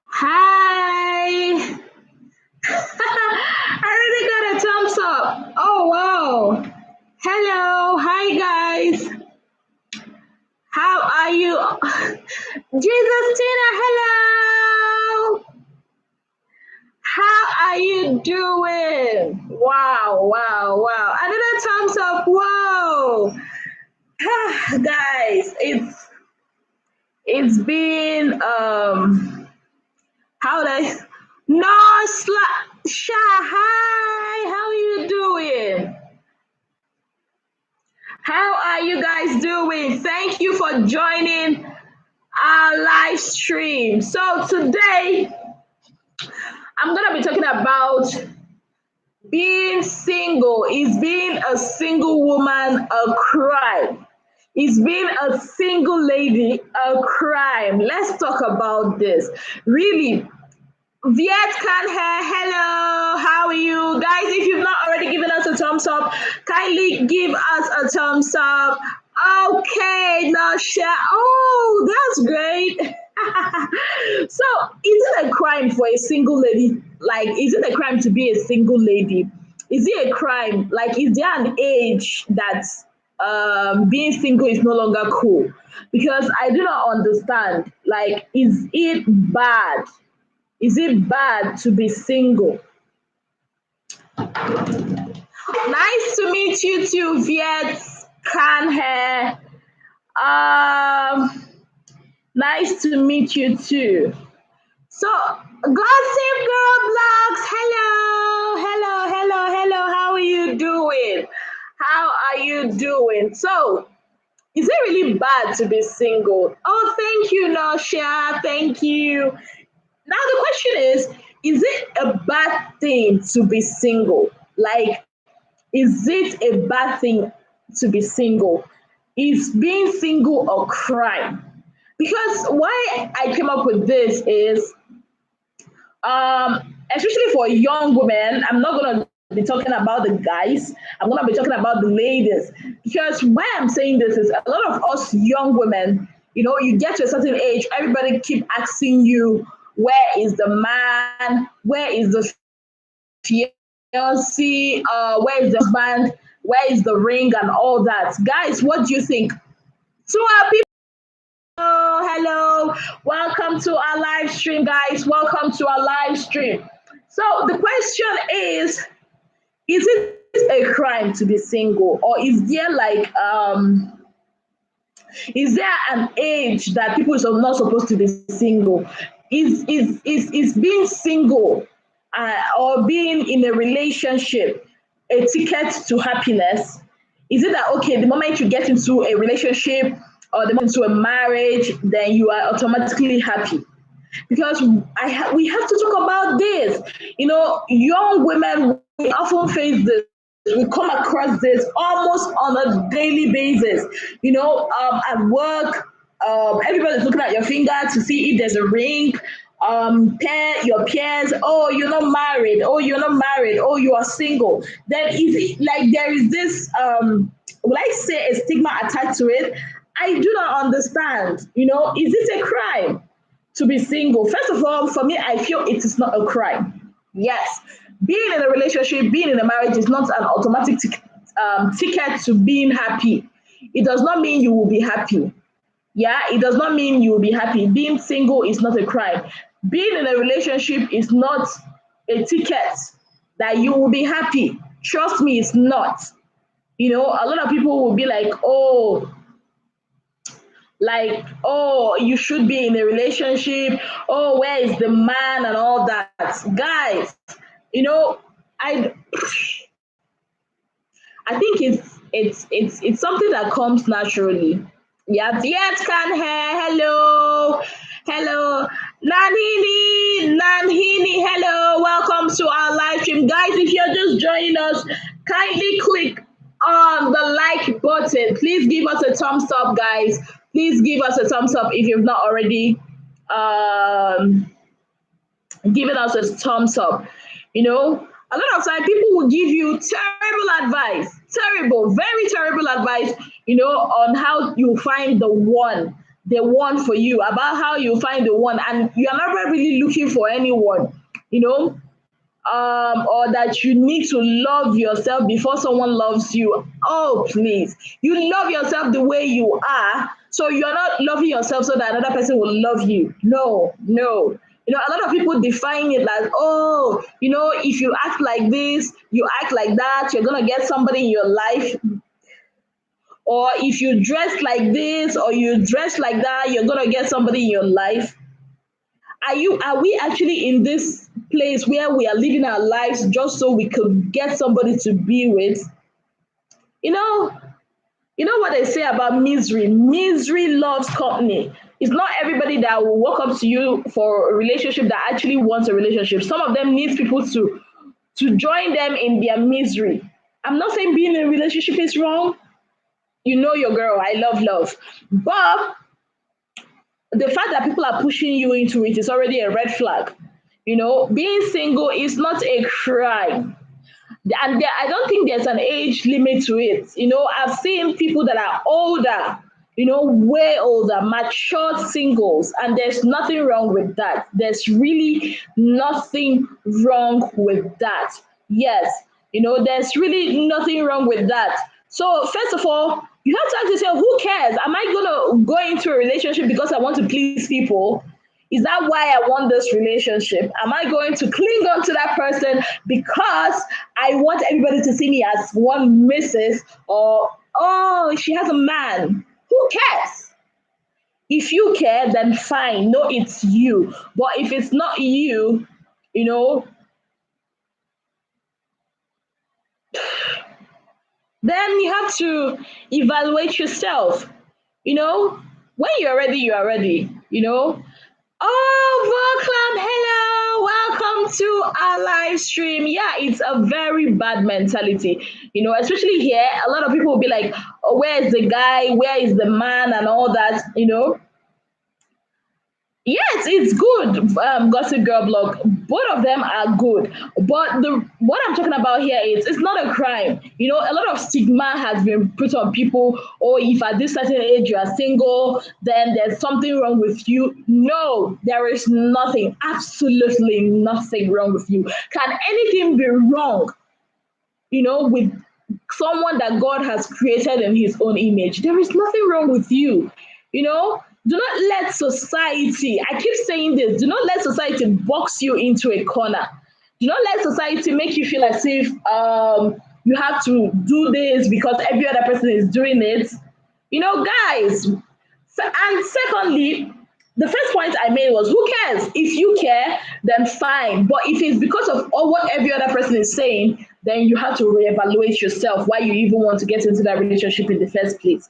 Hi. I already got a thumbs up. Oh wow. Hello. Hi guys. How are you? Jesus Tina, hello. How are you doing? Wow, wow, wow. Another thumbs up. Whoa. Guys, it's been how would I no Sha, hi, how are you doing? How are you guys doing? Thank you for joining our live stream. So today I'm gonna be talking about being single. Is being a single woman a crime? Is being a single lady a crime? Let's talk about this. Really, Viet can hair, hello, how are you? Guys, if you've not already given us a thumbs up, kindly give us a thumbs up. Okay, now share. Oh, that's great. So, is it a crime for a single lady? Like, is it a crime to be a single lady? Is it a crime? Like, is there an age that being single is no longer cool? Because I do not understand. Like, is it bad? Is it bad to be single? Nice to meet you too, Viet Can hair. Um, nice to meet you too. So, Gossip Girl Blogs, hello, hello, hello, hello. How are you doing? How are you doing? So, is it really bad to be single? Oh, thank you, Nosha. Thank you. Now the question is it a bad thing to be single? Like, is it a bad thing to be single? Is being single a crime? Because why I came up with this is especially for young women, I'm not gonna be talking about the guys, I'm gonna be talking about the ladies. Because why I'm saying this is a lot of us young women, you get to a certain age, everybody keep asking you, where is the man? Where is the fiancé? Where is the husband? Where is the ring and all that? Guys, what do you think? To our people, hello, welcome to our live stream, guys. Welcome to our live stream. So the question is it a crime to be single, or is there an age that people are not supposed to be single? Is being single or being in a relationship a ticket to happiness? Is it that okay, the moment you get into a relationship or the moment into a marriage, then you are automatically happy? Because we have to talk about this. Young women, we often face this. We come across this almost on a daily basis. At work, everybody's looking at your finger to see if there's a ring. Your peers, oh, you're not married. Oh, you're not married. Oh, you are single. Then is it like there is this will I say a stigma attached to it? I do not understand. Is it a crime to be single? First of all, for me, I feel it is not a crime. Yes, being in a relationship, being in a marriage is not an automatic ticket to being happy. It does not mean you will be happy. Yeah, it does not mean you will be happy. Being single is not a crime. Being in a relationship is not a ticket that you will be happy. Trust me, it's not. A lot of people will be like, oh, you should be in a relationship. Oh, where is the man and all that? Guys, you know, I I think it's something that comes naturally. Yeah, yet can hear. Hello, hello, Nanhini, Nanhini. Hello, welcome to our live stream, guys. If you're just joining us, kindly click on the like button. Please give us a thumbs up, guys. Please give us a thumbs up if you've not already um, given us a thumbs up. A lot of time people will give you terrible advice, terrible, very terrible advice, on how you find the one the one for you, about how you find the one, and you are not really looking for anyone, you know, or that you need to love yourself before someone loves you. Oh, please. You love yourself the way you are. So you're not loving yourself so that another person will love you. No, no. You know, a lot of people define it like, oh, you know, if you act like this, you act like that, you're going to get somebody in your life. Or if you dress like this or you dress like that, you're going to get somebody in your life. Are we actually in this place where we are living our lives just so we could get somebody to be with? You know, you know what they say about misery? Misery loves company. It's not everybody that will walk up to you for a relationship that actually wants a relationship. Some of them need people to join them in their misery. I'm not saying being in a relationship is wrong. You know your girl. I love love. But the fact that people are pushing you into it is already a red flag. You know, being single is not a crime. And I don't think there's an age limit to it. You know, I've seen people that are older, you know, way older, mature singles, and there's nothing wrong with that. There's really nothing wrong with that. Yes, you know, there's really nothing wrong with that. So, first of all, you have to ask yourself, who cares? Am I going to go into a relationship because I want to please people? Is that why I want this relationship? Am I going to cling on to that person because I want everybody to see me as one missus, or, oh, she has a man? Who cares? If you care, then fine. No, it's you. But if it's not you, you know, then you have to evaluate yourself. You know, when you're ready, you are ready. You know, oh, Voclam, hello, welcome to our live stream. Yeah, it's a very bad mentality, you know, especially here. A lot of people will be like, oh, where is the guy? Where is the man? And all that, you know. Yes, it's good. Gossip Girl blog. Both of them are good, but the what I'm talking about here is it's not a crime. You know, a lot of stigma has been put on people. Or if at this certain age you are single, then there's something wrong with you. No, there is nothing, absolutely nothing wrong with you. Can anything be wrong? You know, with someone that God has created in His own image, there is nothing wrong with you. You know, do not let society, I keep saying this, do not let society box you into a corner. Do not let society make you feel as if you have to do this because every other person is doing it. You know, guys. And secondly, the first point I made was, who cares? If you care, then fine. But if it's because of all what every other person is saying, then you have to reevaluate yourself why you even want to get into that relationship in the first place.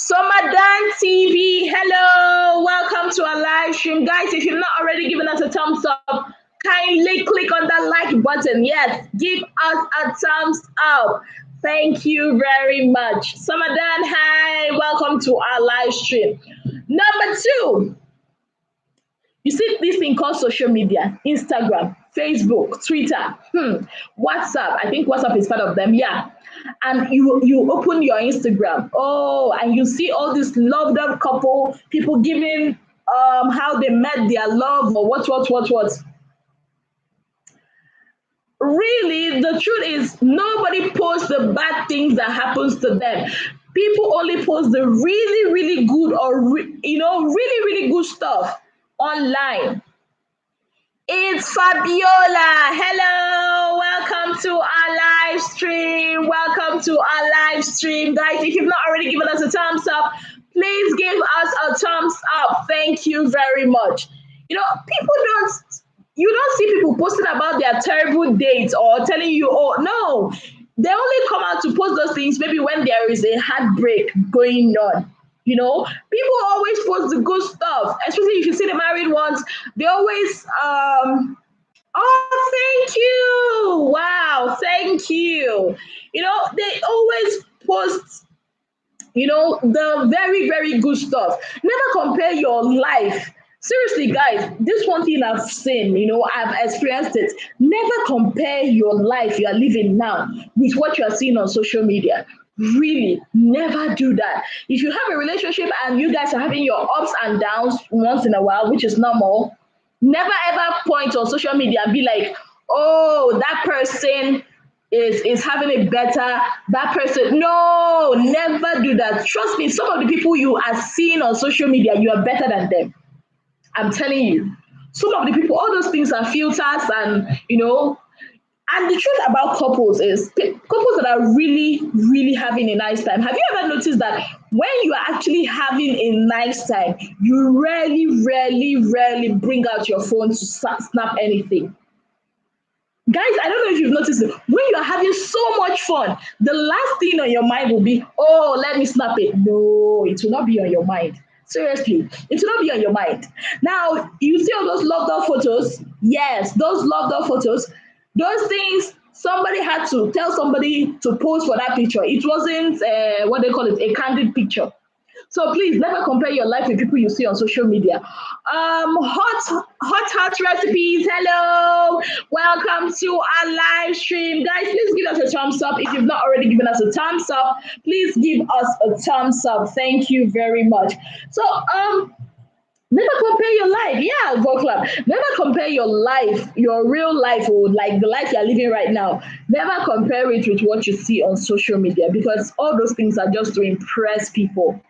Summerdan TV, hello, welcome to our live stream. Guys, if you've not already given us a thumbs up, kindly click on that like button. Yes, give us a thumbs up. Thank you very much. Summerdan, hi, welcome to our live stream. Number two, you see this thing called social media, Instagram, Facebook, Twitter, WhatsApp. I think WhatsApp is part of them, yeah. And you open your Instagram, oh, and you see all this loved up couple, people giving how they met their love or what. Really, the truth is nobody posts the bad things that happens to them. People only post the really, really good or really, really good stuff online. It's Fabiola. Hello, welcome to our live stream. Welcome to our live stream, guys. If you've not already given us a thumbs up, please give us a thumbs up. Thank you very much. You know, you don't see people posting about their terrible dates or telling you, oh no, they only come out to post those things maybe when there is a heartbreak going on. You know, people always post the good stuff, especially if you see the married ones. They always, oh, thank you. Wow, thank you. You know, they always post, you know, the very, very good stuff. Never compare your life. Seriously, guys, this one thing I've seen, you know, I've experienced it. Never compare your life you are living now with what you are seeing on social media. Really, never do that. If you have a relationship and you guys are having your ups and downs once in a while, which is normal, never ever point on social media and be like, oh, that person is having it better. That person, no, never do that. Trust me, some of the people you are seeing on social media, you are better than them. I'm telling you. Some of the people, all those things are filters, and and the truth about couples is couples that are really, really having a nice time. Have you ever noticed that when you are actually having a nice time, you rarely, rarely, rarely bring out your phone to snap anything? Guys, I don't know if you've noticed it. When you are having so much fun, the last thing on your mind will be, oh, let me snap it. No, it will not be on your mind. Seriously, it will not be on your mind. Now, you see all those loved up photos? Yes, those loved up photos, those things, somebody had to tell somebody to pose for that picture. It wasn't, what they call it, a candid picture. So please never compare your life with people you see on social media. Hot recipes. Hello, welcome to our live stream, guys. Please give us a thumbs up if you've not already given us a thumbs up. Please give us a thumbs up. Thank you very much. So never compare your life. Yeah, Go Club. Never compare your life, your real life, or like the life you're living right now. Never compare it with what you see on social media, because all those things are just to impress people.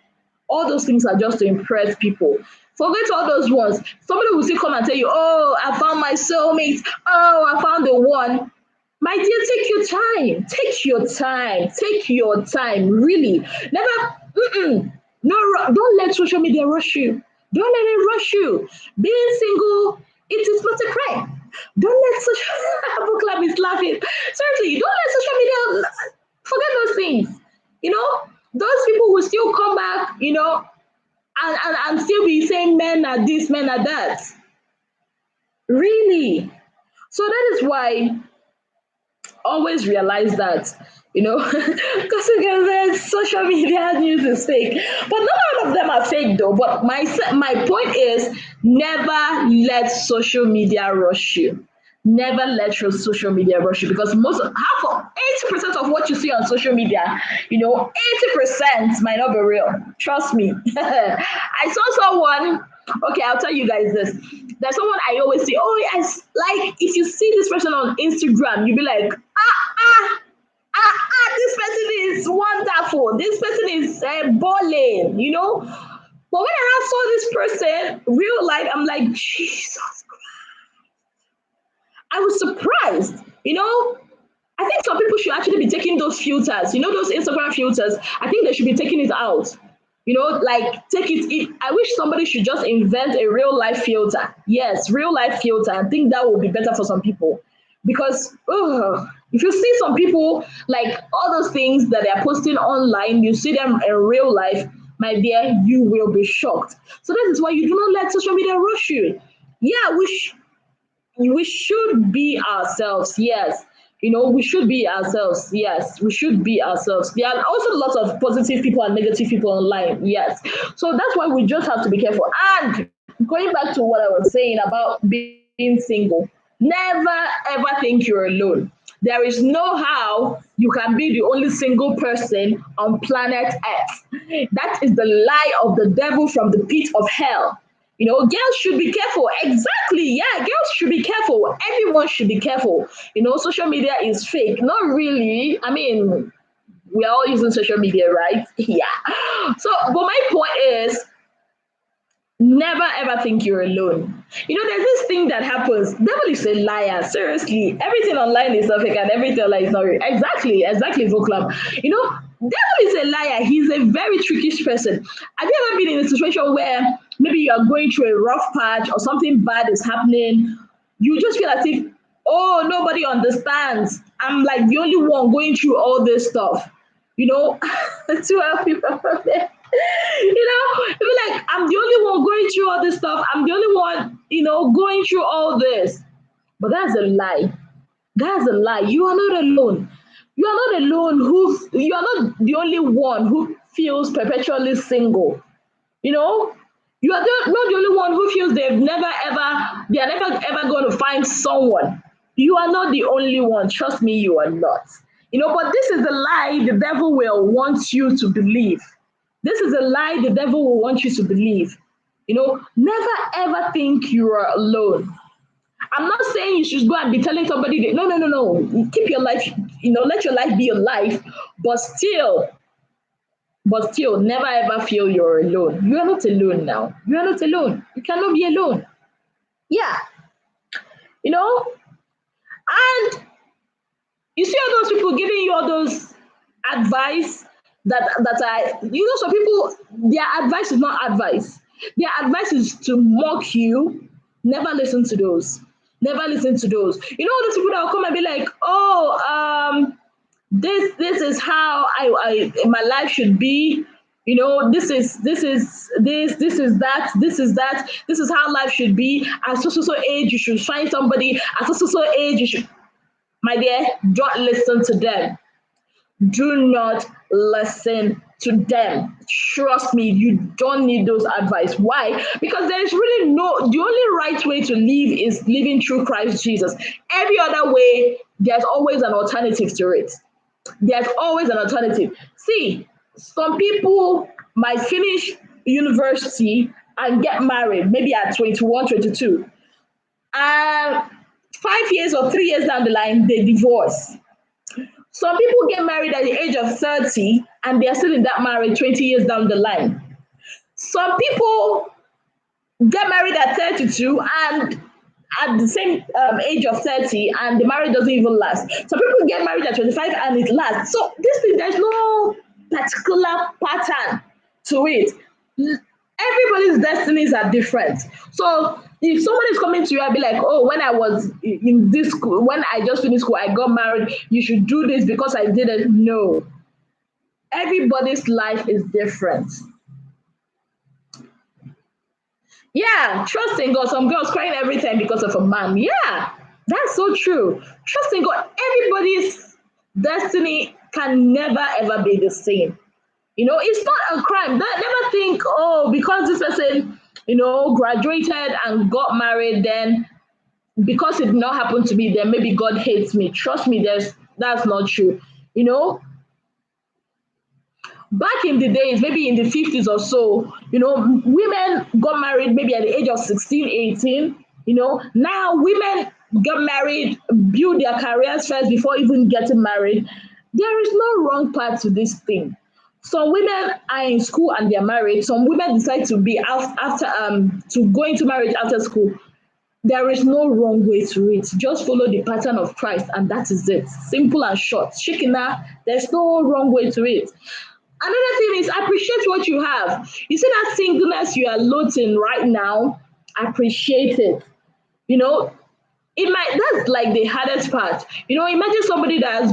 All those things are just to impress people. Forget all those ones. Somebody will still come and tell you, oh, I found my soulmate. Oh, I found the one. My dear, take your time. Take your time. Take your time. Really. Never, no, don't let social media rush you. Don't let it rush you. Being single, it is not a crime. Don't let social book club is laughing. Seriously, don't let social media forget those things. Those people will still come back, and still be saying men are this, men are that. Really. So that is why always realize that, because again, social media news is fake. But not all of them are fake though. But my point is, never let social media rush you. Never let your social media rush you, because half of 80% of what you see on social media, 80% might not be real. Trust me. I saw someone. Okay, I'll tell you guys this. There's someone I always say, oh yes, like if you see this person on Instagram, you'll be like, this person is wonderful. This person is balling. But when I saw this person real life, I'm like, Jesus Christ. I was surprised. I think some people should actually be taking those filters, those Instagram filters. I think they should be taking it out. Like take it. I wish somebody should just invent a real life filter. Yes, real life filter. I think that would be better for some people. Because if you see some people, like all those things that they're posting online, you see them in real life, my dear, you will be shocked. So that is why you do not let social media rush you. Yeah, we should be ourselves. Yes. We should be ourselves. Yes, we should be ourselves. There are also lots of positive people and negative people online. Yes. So that's why we just have to be careful. And going back to what I was saying about being single, never ever think you're alone. There is no how you can be the only single person on planet Earth. That is the lie of the devil from the pit of hell. Girls should be careful. Exactly. Yeah, girls should be careful. Everyone should be careful. Social media is fake. Not really. I mean, we're all using social media, right? Yeah. So, but my point is, never ever think you're alone. There's this thing that happens. Devil is a liar. Seriously. Everything online is not fake and everything online is not real. Exactly. Voclub. Devil is a liar. He's a very trickish person. Have you ever been in a situation where maybe you are going through a rough patch or something bad is happening? You just feel as if, oh, nobody understands. I'm like the only one going through all this stuff. 12 people from there. Be like, I'm the only one going through all this stuff. I'm the only one, going through all this. But that's a lie. That's a lie. You are not alone. You are not alone. You are not the only one who feels perpetually single. You are not the only one who feels they are never ever going to find someone. You are not the only one. Trust me, you are not. But this is the lie the devil will want you to believe. This is a lie the devil will want you to believe. Never ever think you are alone. I'm not saying you should go and be telling somebody that, no. Keep your life, let your life be your life, but still, never ever feel you're alone. You are not alone now. You are not alone. You cannot be alone. Yeah. And you see all those people giving you all those advice that are, some people, their advice is not advice. Their advice is to mock you. Never listen to those. Never listen to those. All those people that will come and be like, oh, this is how I my life should be. This is that. This is how life should be. At so age, you should find somebody. At so age, you should. My dear, don't listen to them. Do not listen to them. Trust me, you don't need those advice. Why? Because there is really the only right way to live is living through Christ Jesus. Every other way, there's always an alternative to it. There's always an alternative. See, some people might finish university and get married, maybe at 21, 22. And 5 years or 3 years down the line, they divorce. Some people get married at the age of 30 and they're still in that marriage 20 years down the line. Some people get married at 32 and at the same age of 30 and the marriage doesn't even last. Some people get married at 25 and it lasts. So this thing, there's no particular pattern to it. Everybody's destinies are different. So if someone is coming to you and be like, oh, when I was in this school, when I just finished school, I got married, you should do this because I didn't. No. Everybody's life is different. Yeah, trust in God. Some girls crying every time because of a man. Yeah, that's so true. Trust in God. Everybody's destiny can never ever be the same. It's not a crime. Never think, oh, because this person, graduated and got married, then because it did not happen to me, then maybe God hates me. Trust me, that's not true. Back in the days, maybe in the 50s or so, women got married maybe at the age of 16, 18. Now women get married, build their careers first before even getting married. There is no wrong part to this thing. Some women are in school and they're married. Some women decide to be after to go into marriage after school. There is no wrong way to it. Just follow the pattern of Christ, and that is it. Simple and short. Shikina, there's no wrong way to it. Another thing is appreciate what you have. You see that singleness you are loathing right now, appreciate it. That's like the hardest part. Imagine somebody that has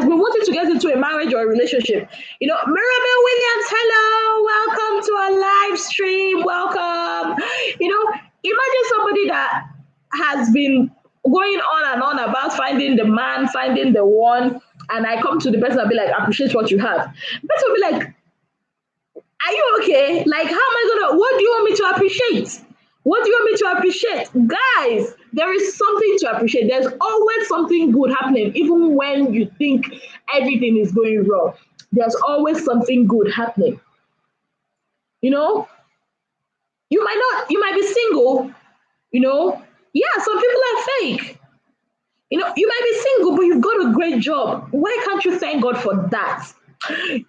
been wanting to get into a marriage or a relationship. Mirabel Williams, hello, welcome to our live stream. Welcome. Imagine somebody that has been going on and on about finding the man, finding the one, and I come to the person and be like, appreciate what you have. The person will be like, are you okay? Like, what do you want me to appreciate? What do you want me to appreciate? Guys, there is something to appreciate. There's always something good happening, even when you think everything is going wrong. There's always something good happening. You might be single, Yeah, some people are fake. You might be single, but you've got a great job. Why can't you thank God for that?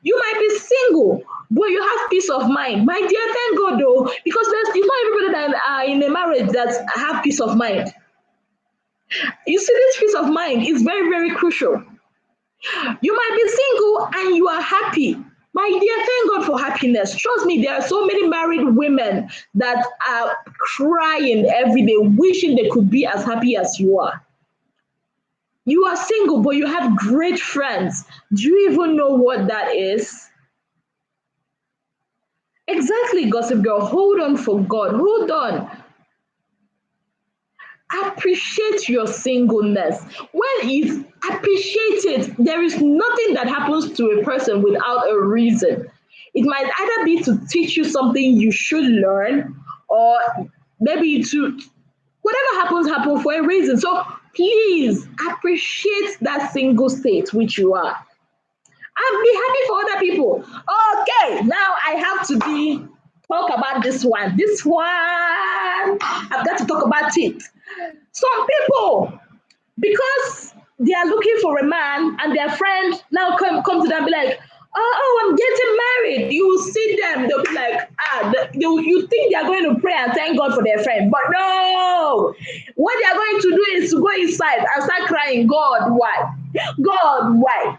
You might be single, but you have peace of mind. My dear, thank God though, because it's not everybody that are in a marriage that have peace of mind. You see, this peace of mind is very, very crucial. You might be single and you are happy. My dear, thank God for happiness. Trust me, there are so many married women that are crying every day, wishing they could be as happy as you are. You are single, but you have great friends. Do you even know what that is? Exactly, Gossip Girl. Hold on for God. Hold on. Appreciate your singleness. Appreciate it. There is nothing that happens to a person without a reason. It might either be to teach you something you should learn, or maybe to whatever happens for a reason. So Please appreciate that single state which you are. And be happy for other people. Okay, now I have to talk about this one. This one, I've got to talk about it. Some people, because they are looking for a man and their friend now come to them and be like, oh, I'm getting married. You will see them, they'll be like, you think they're going to pray and thank God for their friend. But no, what they're going to do is to go inside and start crying, God, why? God, why?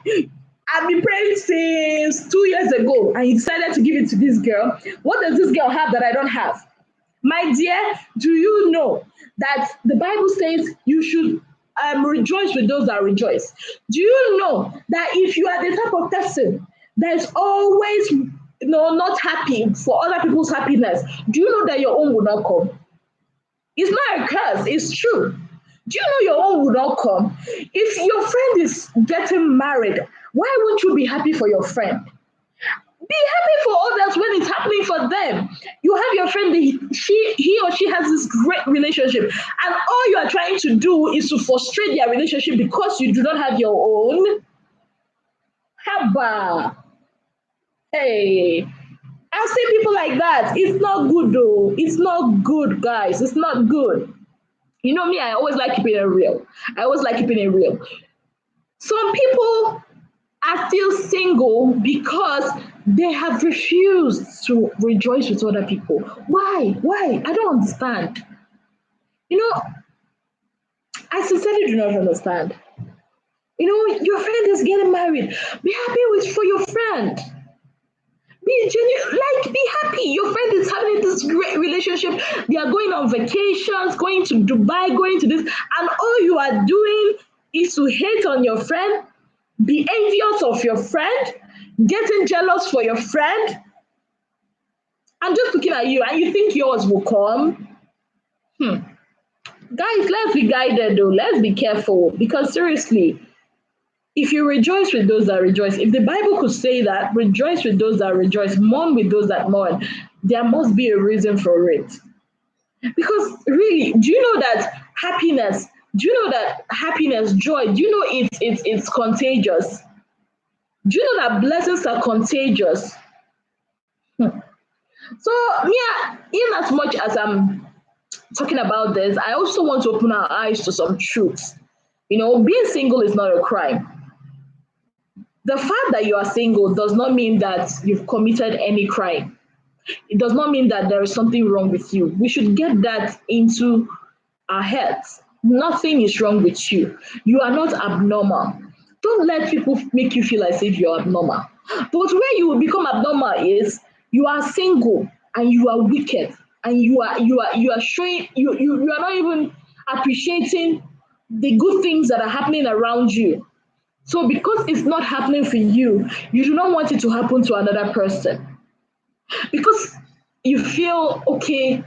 I've been praying since 2 years ago and you decided to give it to this girl. What does this girl have that I don't have? My dear, do you know that the Bible says you should rejoice with those that rejoice? Do you know that if you are the type of person that is always not happy for other people's happiness, do you know that your own will not come? It's not a curse, it's true. Do you know your own will not come? If your friend is getting married, why won't you be happy for your friend? Be happy for others when it's happening for them. You have your friend, he or she has this great relationship, and all you are trying to do is to frustrate their relationship because you do not have your own. Haba. Hey, I've seen people like that. It's not good though. It's not good, guys. It's not good. You know me, I always like keeping it real. I always like keeping it real. Some people are still single because they have refused to rejoice with other people. Why? Why? I don't understand. You know, I sincerely do not understand. You know, your friend is getting married. Be happy for your friend. Be genuine, like be happy. Your friend is having this great relationship. They are going on vacations, going to Dubai, going to this, and all you are doing is to hate on your friend, be envious of your friend, getting jealous for your friend. I'm just looking at you and you think yours will come. Guys, let's be guided though. Let's be careful because seriously, if you rejoice with those that rejoice, if the Bible could say that, rejoice with those that rejoice, mourn with those that mourn, there must be a reason for it. Because really, do you know that happiness, joy, do you know it's contagious? Do you know that blessings are contagious? So, yeah, in as much as I'm talking about this, I also want to open our eyes to some truths. You know, being single is not a crime. The fact that you are single does not mean that you've committed any crime. It does not mean that there is something wrong with you. We should get that into our heads. Nothing is wrong with you. You are not abnormal. Don't let people make you feel as if you're abnormal. But where you will become abnormal is you are single and you are wicked and you are showing you are not even appreciating the good things that are happening around you. So because it's not happening for you, you do not want it to happen to another person. Because you feel, okay,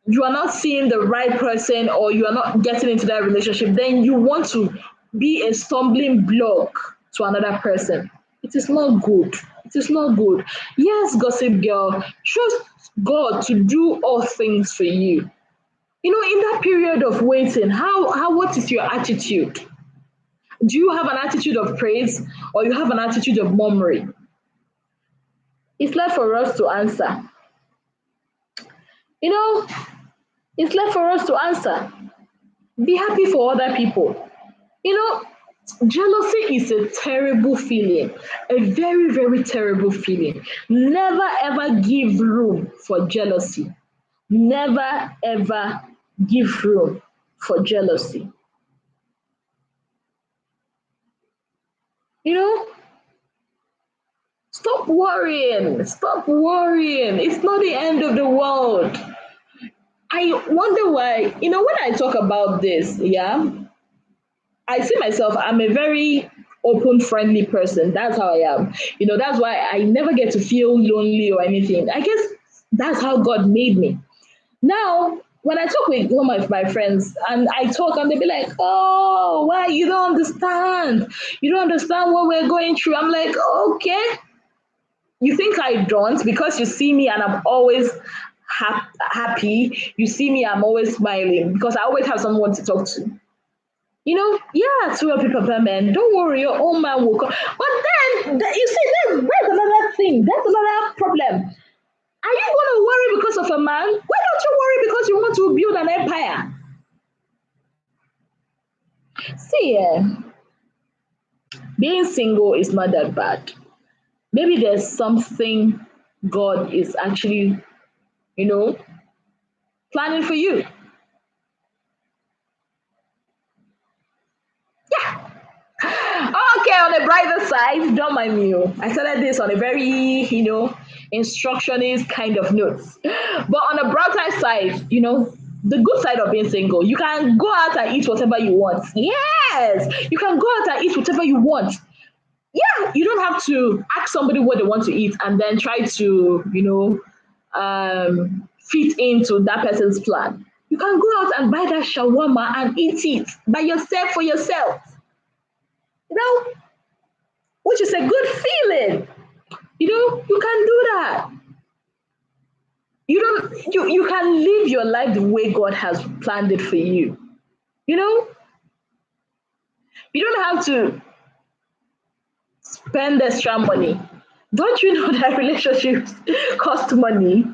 you are not seeing the right person or you are not getting into that relationship, then you want to be a stumbling block to another person. It is not good. It is not good. Yes, gossip girl, trust God to do all things for you. You know, in that period of waiting, what is your attitude? Do you have an attitude of praise or you have an attitude of murmuring? It's left for us to answer. You know, it's left for us to answer. Be happy for other people. You know, jealousy is a terrible feeling, a very, very terrible feeling. Never ever give room for jealousy. Never ever give room for jealousy. You know, stop worrying. Stop worrying. It's not the end of the world. I wonder why, you know, when I talk about this, yeah, I see myself, I'm a very open, friendly person. That's how I am. You know, that's why I never get to feel lonely or anything. I guess that's how God made me. Now, when I talk with some of my friends and I talk and they be like, oh, why? You don't understand. You don't understand what we're going through. I'm like, okay. You think I don't because you see me and I'm always happy. You see me, I'm always smiling because I always have someone to talk to. Yeah, 12 people per man. Don't worry, your own man will come. But then, you see, that's another thing. That's another problem. Are you going to worry because of a man? Why don't you worry because you want to build an empire? See, being single is not that bad. Maybe there's something God is actually, you know, planning for you. Okay, on the brighter side, don't mind me. I started this on a very, instructionist kind of note. But on the brighter side, the good side of being single, you can go out and eat whatever you want. Yes, you can go out and eat whatever you want. Yeah, you don't have to ask somebody what they want to eat and then try to, fit into that person's plan. You can go out and buy that shawarma and eat it by yourself for yourself. You know, which is a good feeling. You can do that. You can live your life the way God has planned it for you. You know, you don't have to spend extra money. Don't you know that relationships cost money?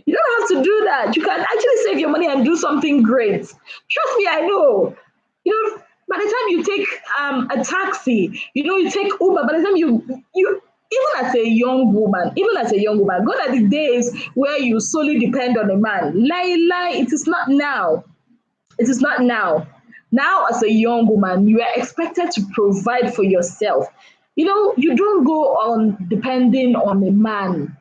You don't have to do that. You can actually save your money and do something great. Trust me, I know. By the time you take a taxi, you take Uber. By the time you even as a young woman, gone are the days where you solely depend on a man. Lie, it is not now. It is not now. Now, as a young woman, you are expected to provide for yourself. You don't go on depending on a man.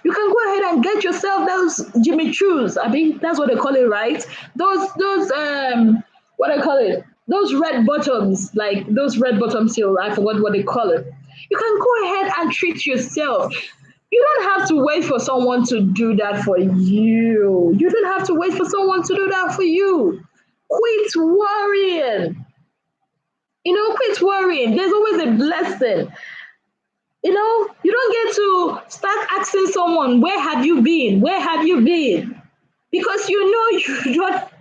You can go ahead and get yourself those Jimmy Choos. I think that's what they call it, right? Those what I call it? Those red bottoms, like those red bottoms here. I forgot what they call it. You can go ahead and treat yourself. You don't have to wait for someone to do that for you. You don't have to wait for someone to do that for you. Quit worrying. Quit worrying. There's always a blessing. You don't get to start asking someone, where have you been? Where have you been? Because you don't have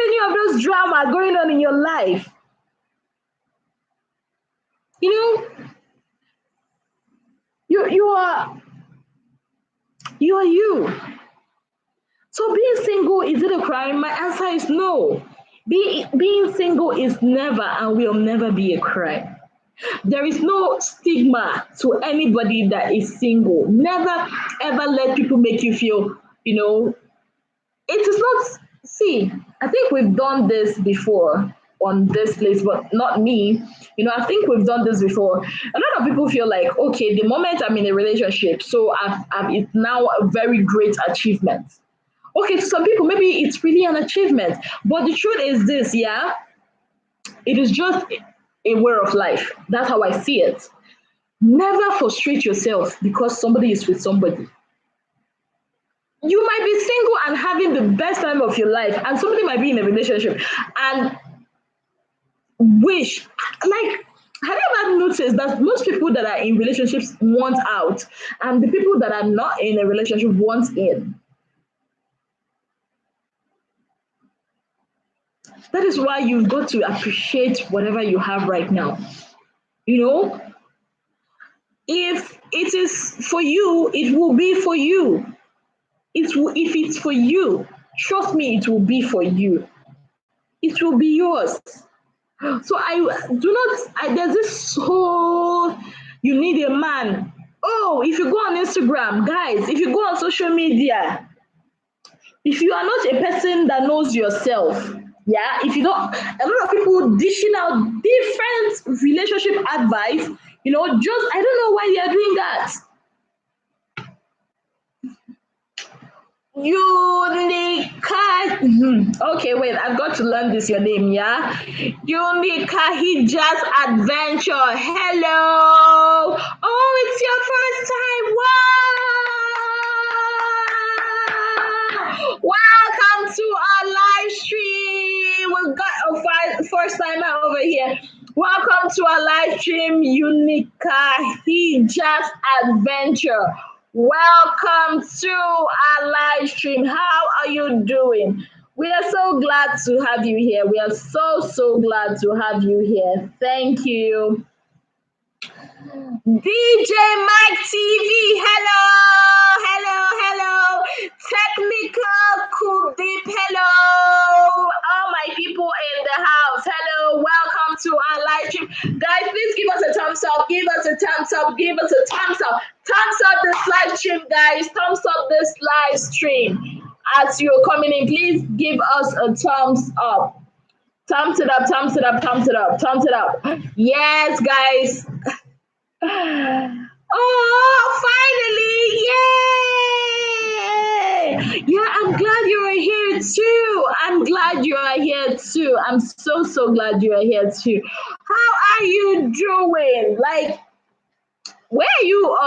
any of those drama going on in your life. You know, you are you. So being single, is it a crime? My answer is no. Being single is never and will never be a crime. There is no stigma to anybody that is single. Never ever let people make you feel, it is not. See, I think we've done this before on this place, but not me. I think we've done this before. A lot of people feel like, okay, the moment I'm in a relationship, so it's now a very great achievement. Okay, to some people, maybe it's really an achievement. But the truth is this, yeah, it is just a way of life. That's how I see it. Never frustrate yourself because somebody is with somebody. You might be single and having the best time of your life, and somebody might be in a relationship and wish, like, have you ever noticed that most people that are in relationships want out, and the people that are not in a relationship want in? That is why you've got to appreciate whatever you have right now. You know, if it is for you, it will be for you. If it's for you, trust me, it will be for you. It will be yours. So I do not. There's this whole you need a man. Oh, if you go on Instagram, guys, if you go on social media, if you are not a person that knows yourself, yeah, if you don't, a lot of people dishing out different relationship advice. Just I don't know why they are doing that. Unica. Okay, wait, I've got to learn this your name, yeah? Unica Hijaz Adventure. Hello. Oh, it's your first time. Wow. Welcome to our live stream. We've got a first timer over here. Welcome to our live stream, Unica Hijaz Adventure. Welcome to our live stream. How are you doing? We are so glad to have you here. We are so glad to have you here. Thank you. DJ Mike TV, hello, hello. Technical Kudip, hello. All my people in the house, hello. Welcome to our live stream. Guys, please give us a thumbs up. Give us a thumbs up. Give us a thumbs up. Thumbs up this live stream, guys. Thumbs up this live stream. As you're coming in, please give us a thumbs up. Thumbs it up, thumbs it up, thumbs it up, thumbs it up. Yes, guys. Oh, finally! Yay! Yeah, I'm glad you are here too. I'm glad you are here too. I'm so glad you are here too. How are you doing? Like, where are you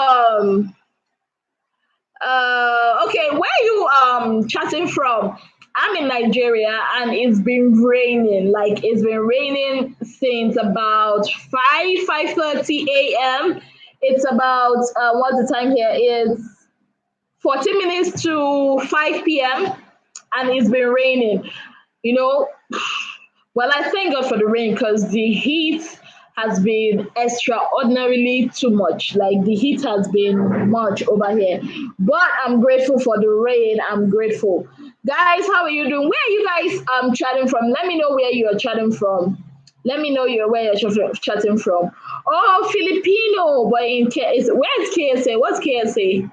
okay, where are you chatting from? I'm in Nigeria and it's been raining. Like it's been raining since about 5:30 a.m. It's about what's the time here? It's 40 minutes to 5 p.m. and it's been raining. You know, well, I thank God for the rain because the heat has been extraordinarily too much. Like the heat has been much over here. But I'm grateful for the rain. I'm grateful. Guys, how are you doing? Where are you guys chatting from? Let me know where you are chatting from. Let me know where you're chatting from. Oh, Filipino, but in KSA. Where's KSA? What's KSA?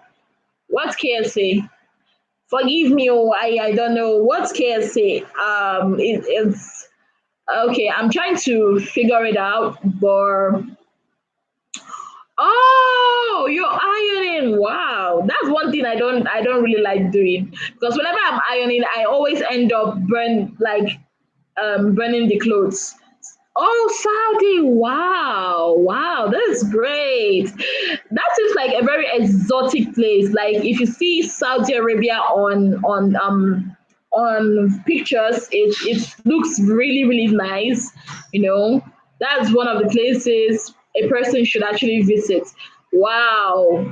What's KSA? Forgive me, oh, I don't know. What's KSA? It's okay, I'm trying to figure it out, but oh, you're ironing. Wow. That's one thing I don't really like doing. Because whenever I'm ironing, I always end up burning the clothes. Oh, Saudi. Wow. Wow, that's great. That seems like a very exotic place. Like if you see Saudi Arabia on pictures, it looks really nice. You know, that's one of the places a person should actually visit. Wow.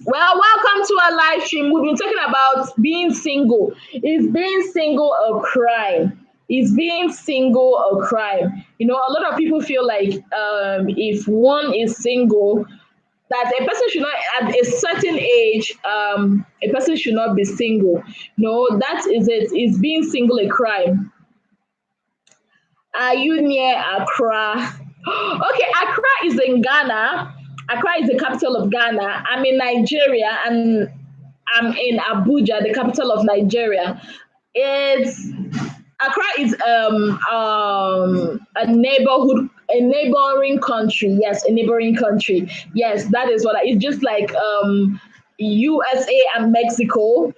Well, welcome to our live stream. We've been talking about being single. Is being single a crime? Is being single a crime? You know, a lot of people feel like if one is single, that a person should not, at a certain age, a person should not be single. No, that is it. Is being single a crime? Are you near Accra? Okay, Accra is in Ghana. Accra is the capital of Ghana. I'm in Nigeria and I'm in Abuja, the capital of Nigeria. It's Accra is a neighboring country. Yes, a neighboring country. Yes, that is what it's just like USA and Mexico,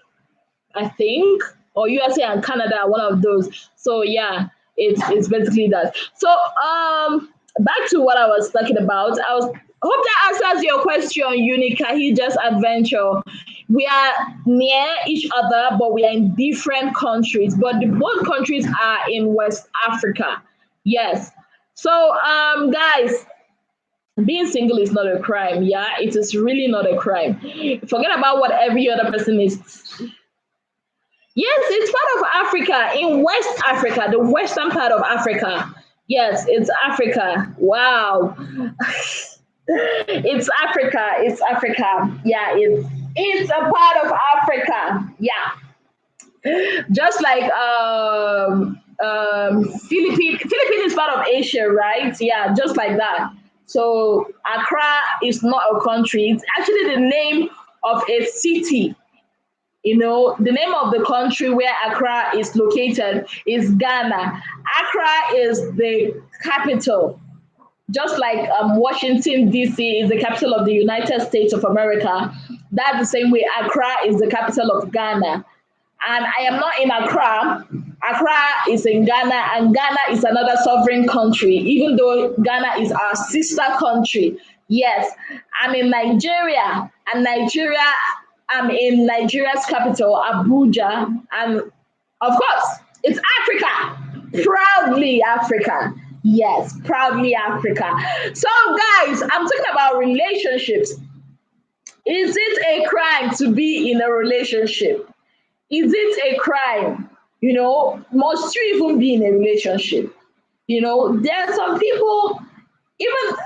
I think, or USA and Canada, one of those. So yeah, it's basically that. So back to what I was talking about. I was hope that answers your question, Unikahi Just Adventure. We are near each other, but we are in different countries. But both countries are in West Africa. Yes. So guys, being single is not a crime. Yeah, it is really not a crime. Forget about what every other person is. Yes, it's part of Africa, in West Africa, the western part of Africa. Yes, it's Africa. Wow. It's Africa. It's Africa. Yeah, it's a part of Africa. Yeah. Just like Philippines is part of Asia, right? Yeah, just like that. So Accra is not a country. It's actually the name of a city. You know, the name of the country where Accra is located is Ghana. Accra is the capital. Just like Washington, D.C. is the capital of the United States of America, that's the same way Accra is the capital of Ghana. And I am not in Accra. Accra is in Ghana, and Ghana is another sovereign country, even though Ghana is our sister country. Yes, I'm in Nigeria, and I'm in Nigeria's capital, Abuja, and of course, it's Africa. Proudly Africa. Yes, proudly Africa. So, guys, I'm talking about relationships. Is it a crime to be in a relationship? Is it a crime? Must you even be in a relationship? There are some people, even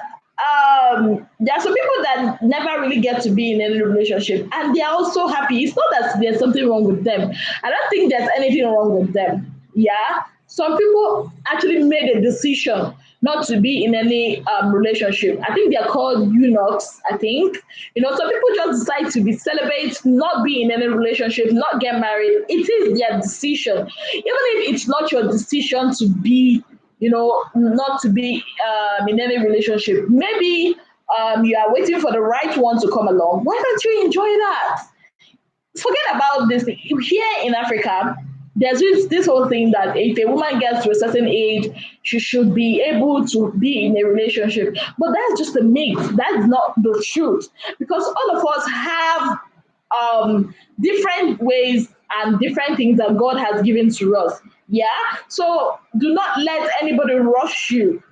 there are some people that never really get to be in any relationship and they are also happy. It's not that there's something wrong with them. I don't think there's anything wrong with them. Yeah. Some people actually made a decision not to be in any relationship. I think they're called eunuchs, I think. Some people just decide to be celibate, not be in any relationship, not get married. It is their decision. Even if it's not your decision to be not to be in any relationship. Maybe you are waiting for the right one to come along. Why don't you enjoy that? Forget about this. Here in Africa, there's this whole thing that if a woman gets to a certain age, she should be able to be in a relationship. But that's just a myth. That's not the truth. Because all of us have different ways and different things that God has given to us. Yeah. So do not let anybody rush you.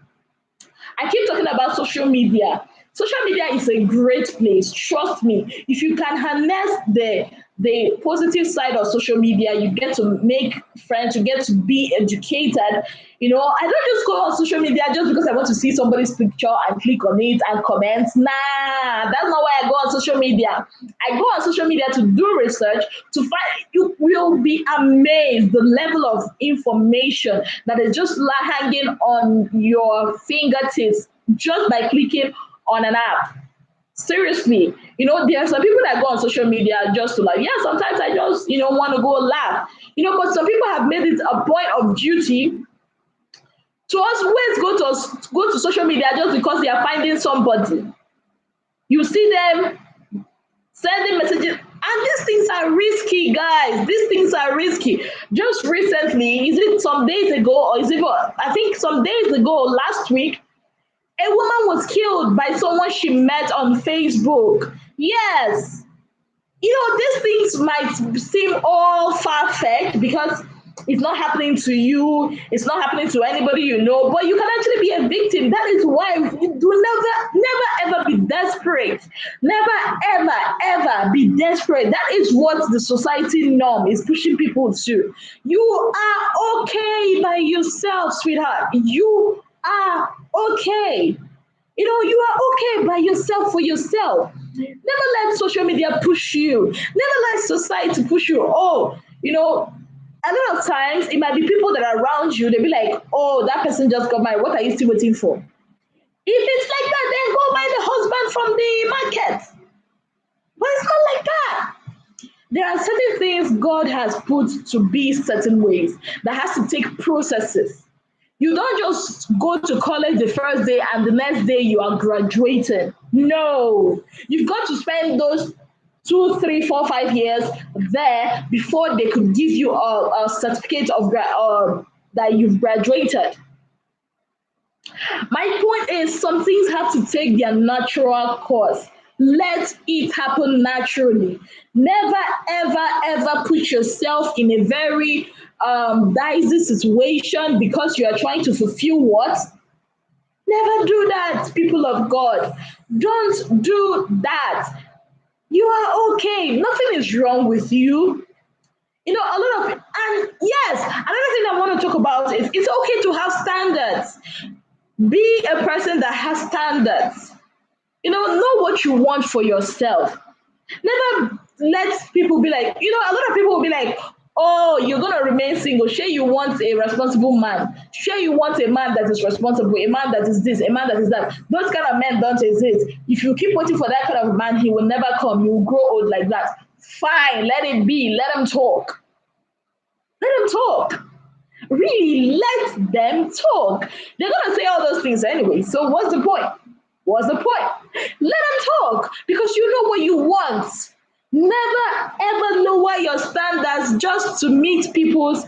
I keep talking about social media. Social media is a great place. Trust me. If you can harness the positive side of social media, you get to make friends, you get to be educated. I don't just go on social media just because I want to see somebody's picture and click on it and comment. Nah, that's not why I go on social media. I go on social media to do research, to find. You will be amazed the level of information that is just hanging on your fingertips just by clicking on an app. Seriously, there are some people that go on social media just to sometimes I just, want to go laugh, but some people have made it a point of duty to always go to social media just because they are finding somebody. You see them sending messages, and these things are risky, guys. These things are risky. Just recently, is it some days ago, or is it, I think some days ago, last week, a woman was killed by someone she met on Facebook. Yes. These things might seem all far-fetched because it's not happening to you, it's not happening to anybody but you can actually be a victim. That is why you do never ever be desperate. Never ever be desperate. That is what the society norm is pushing people to. You are okay by yourself, sweetheart. You are okay. You are okay by yourself for yourself. Never let social media push you. Never let society push you. A lot of times it might be people that are around you. They'll be like, oh, that person just got married. What are you still waiting for? If it's like that, then go buy the husband from the market. But it's not like that. There are certain things God has put to be certain ways that has to take processes. You don't just go to college the first day and the next day you are graduating. No, you've got to spend those 2, 3, 4, 5 years there before they could give you a certificate of that you've graduated. My point is, some things have to take their natural course. Let it happen naturally. Never, ever, ever put yourself in a very dicey situation because you are trying to fulfill what? Never do that, people of God. Don't do that. You are okay. Nothing is wrong with you. A lot of, and yes, another thing I want to talk about is it's okay to have standards. Be a person that has standards. Know what you want for yourself. Never let people be like, a lot of people will be like, oh, you're gonna remain single. Sure, you want a responsible man. Sure, you want a man that is responsible, a man that is this, a man that is that. Those kind of men don't exist. If you keep waiting for that kind of man, he will never come. You will grow old like that. Fine, let it be. Let him talk. Let him talk. Really, let them talk. They're gonna say all those things anyway. So what's the point? What's the point? Let them talk because you know what you want. Never ever lower your standards just to meet people's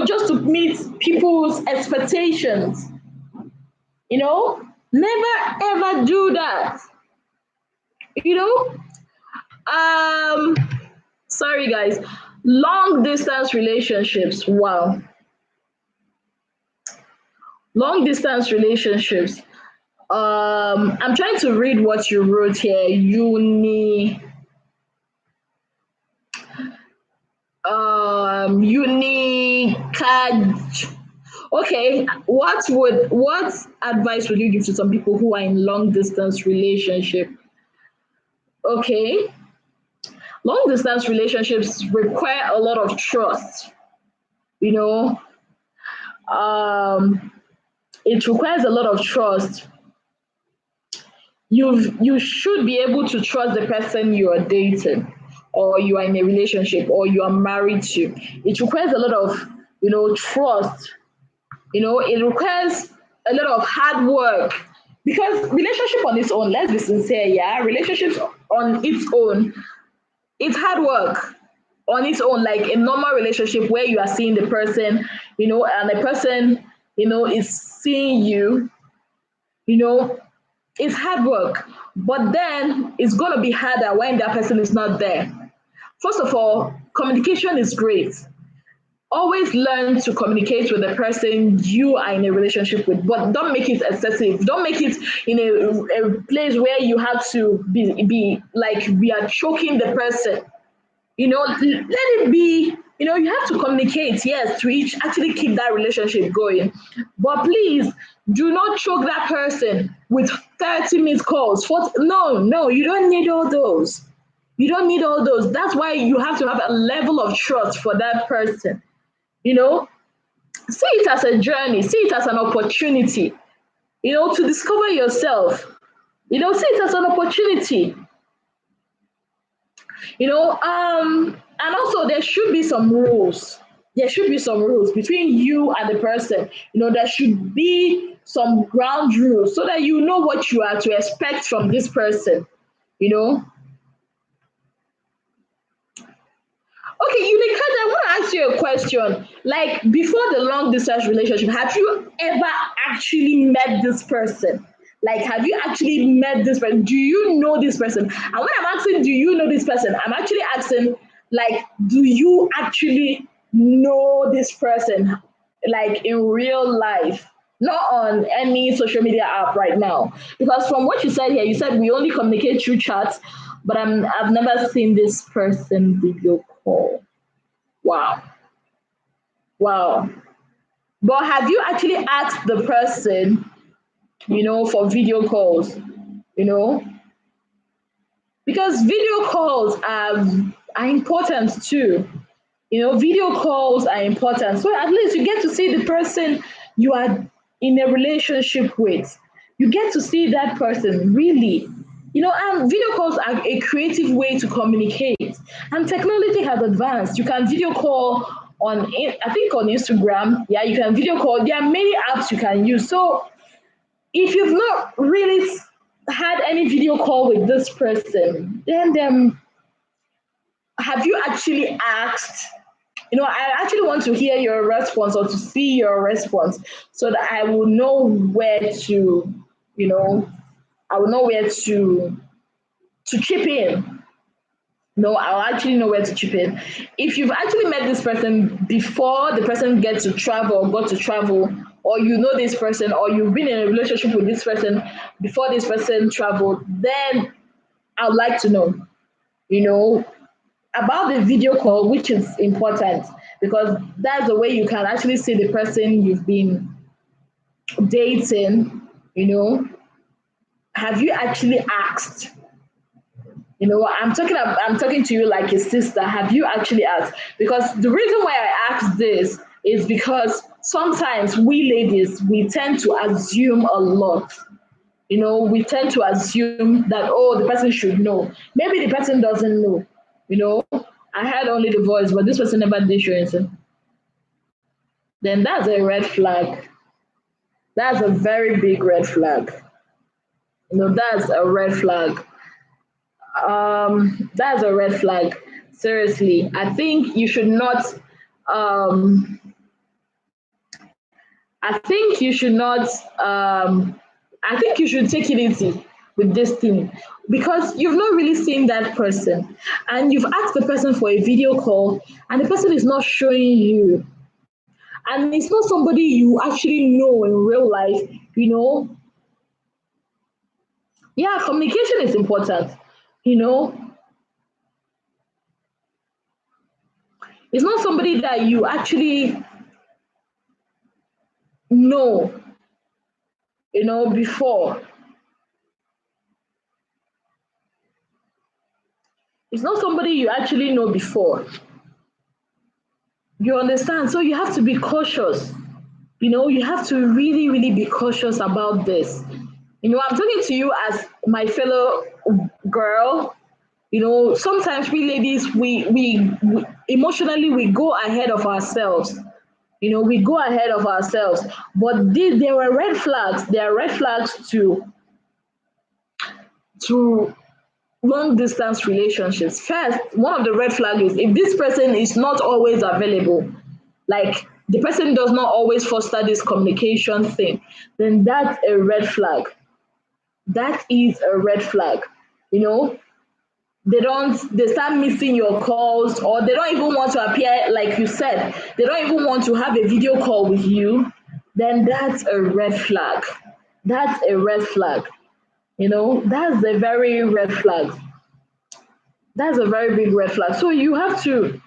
just to meet people's expectations. Never ever do that. You know, sorry guys. Long distance relationships. Wow. Long distance relationships. I'm trying to read what you wrote here. unique. Okay, what advice would you give to some people who are in long distance relationship? Okay, long distance relationships require a lot of trust. You know, um, it requires a lot of trust. You should be able to trust the person you are dating, or you are in a relationship, or you are married to. It requires a lot of trust. It requires a lot of hard work, because relationship on its own, let's be sincere, yeah, relationships on its own, it's hard work on its own, like a normal relationship where you are seeing the person, and the person, is seeing you, you know, it's hard work. But then it's gonna be harder when that person is not there. First of all, communication is great. Always learn to communicate with the person you are in a relationship with, but don't make it excessive. Don't make it in a place where you have to be like we are choking the person. Let it be. You have to communicate, yes, to each actually keep that relationship going. But please do not choke that person with 30 missed calls. No, no, you don't need all those. You don't need all those. That's why you have to have a level of trust for that person. you know See it as a journey, see it as an opportunity, to discover yourself. See it as an opportunity. And also there should be some rules. There should be some rules between you and the person. There should be some ground rules so that you know what you are to expect from this person. You know, Okay, Unicard, I want to ask you a question. Like, before the long distance relationship, have you ever actually met this person? Like, have you actually met this person? Do you know this person? And when I'm asking, do you know this person? I'm actually asking, like, do you actually know this person, like in real life? Not on any social media app right now. Because from what you said here, you said we only communicate through chats, but I've never seen this person video call. Wow. Wow. But have you actually asked the person, for video calls? You know, because video calls are important too. Video calls are important. So at least you get to see the person you are in a relationship with. You get to see that person really. And video calls are a creative way to communicate. And technology has advanced. You can video call I think on Instagram. Yeah, you can video call. There are many apps you can use. So if you've not really had any video call with this person, then have you actually asked? I actually want to hear your response or to see your response so that I will know where to, you know, I will know where to chip in. No, I'll actually know where to chip in. If you've actually met this person before the person gets to travel, got to travel, or you know this person, or you've been in a relationship with this person before this person traveled, then I'd like to know, you know, about the video call, which is important because that's the way you can actually see the person you've been dating. Have you actually asked? I'm talking to you like a sister. Have you actually asked? Because the reason why I ask this is because sometimes we ladies, we tend to assume a lot. We tend to assume that, oh, the person should know. Maybe the person doesn't know. I heard only the voice, but this person never did show anything. Then that's a red flag. That's a very big red flag. That's a red flag. That's a red flag. Seriously, I think you should not. Um, I think you should not. I think you should take it easy with this thing because you've not really seen that person, and you've asked the person for a video call, and the person is not showing you, and it's not somebody you actually know in real life. Yeah, communication is important. You know, It's not somebody that you actually know, before. It's not somebody you actually know before. You understand? So you have to be cautious. You have to really, really be cautious about this. I'm talking to you as my fellow girl. Sometimes we ladies, we emotionally we go ahead of ourselves. We go ahead of ourselves. But there were red flags. There are red flags to long distance relationships. First, one of the red flags is if this person is not always available, like the person does not always foster this communication thing, then that's a red flag. That is a red flag. You know, they start missing your calls, or they don't even want to appear, like you said, they don't even want to have a video call with you, then that's a red flag. That's a red flag. That's a very red flag. That's a very big red flag. So you have to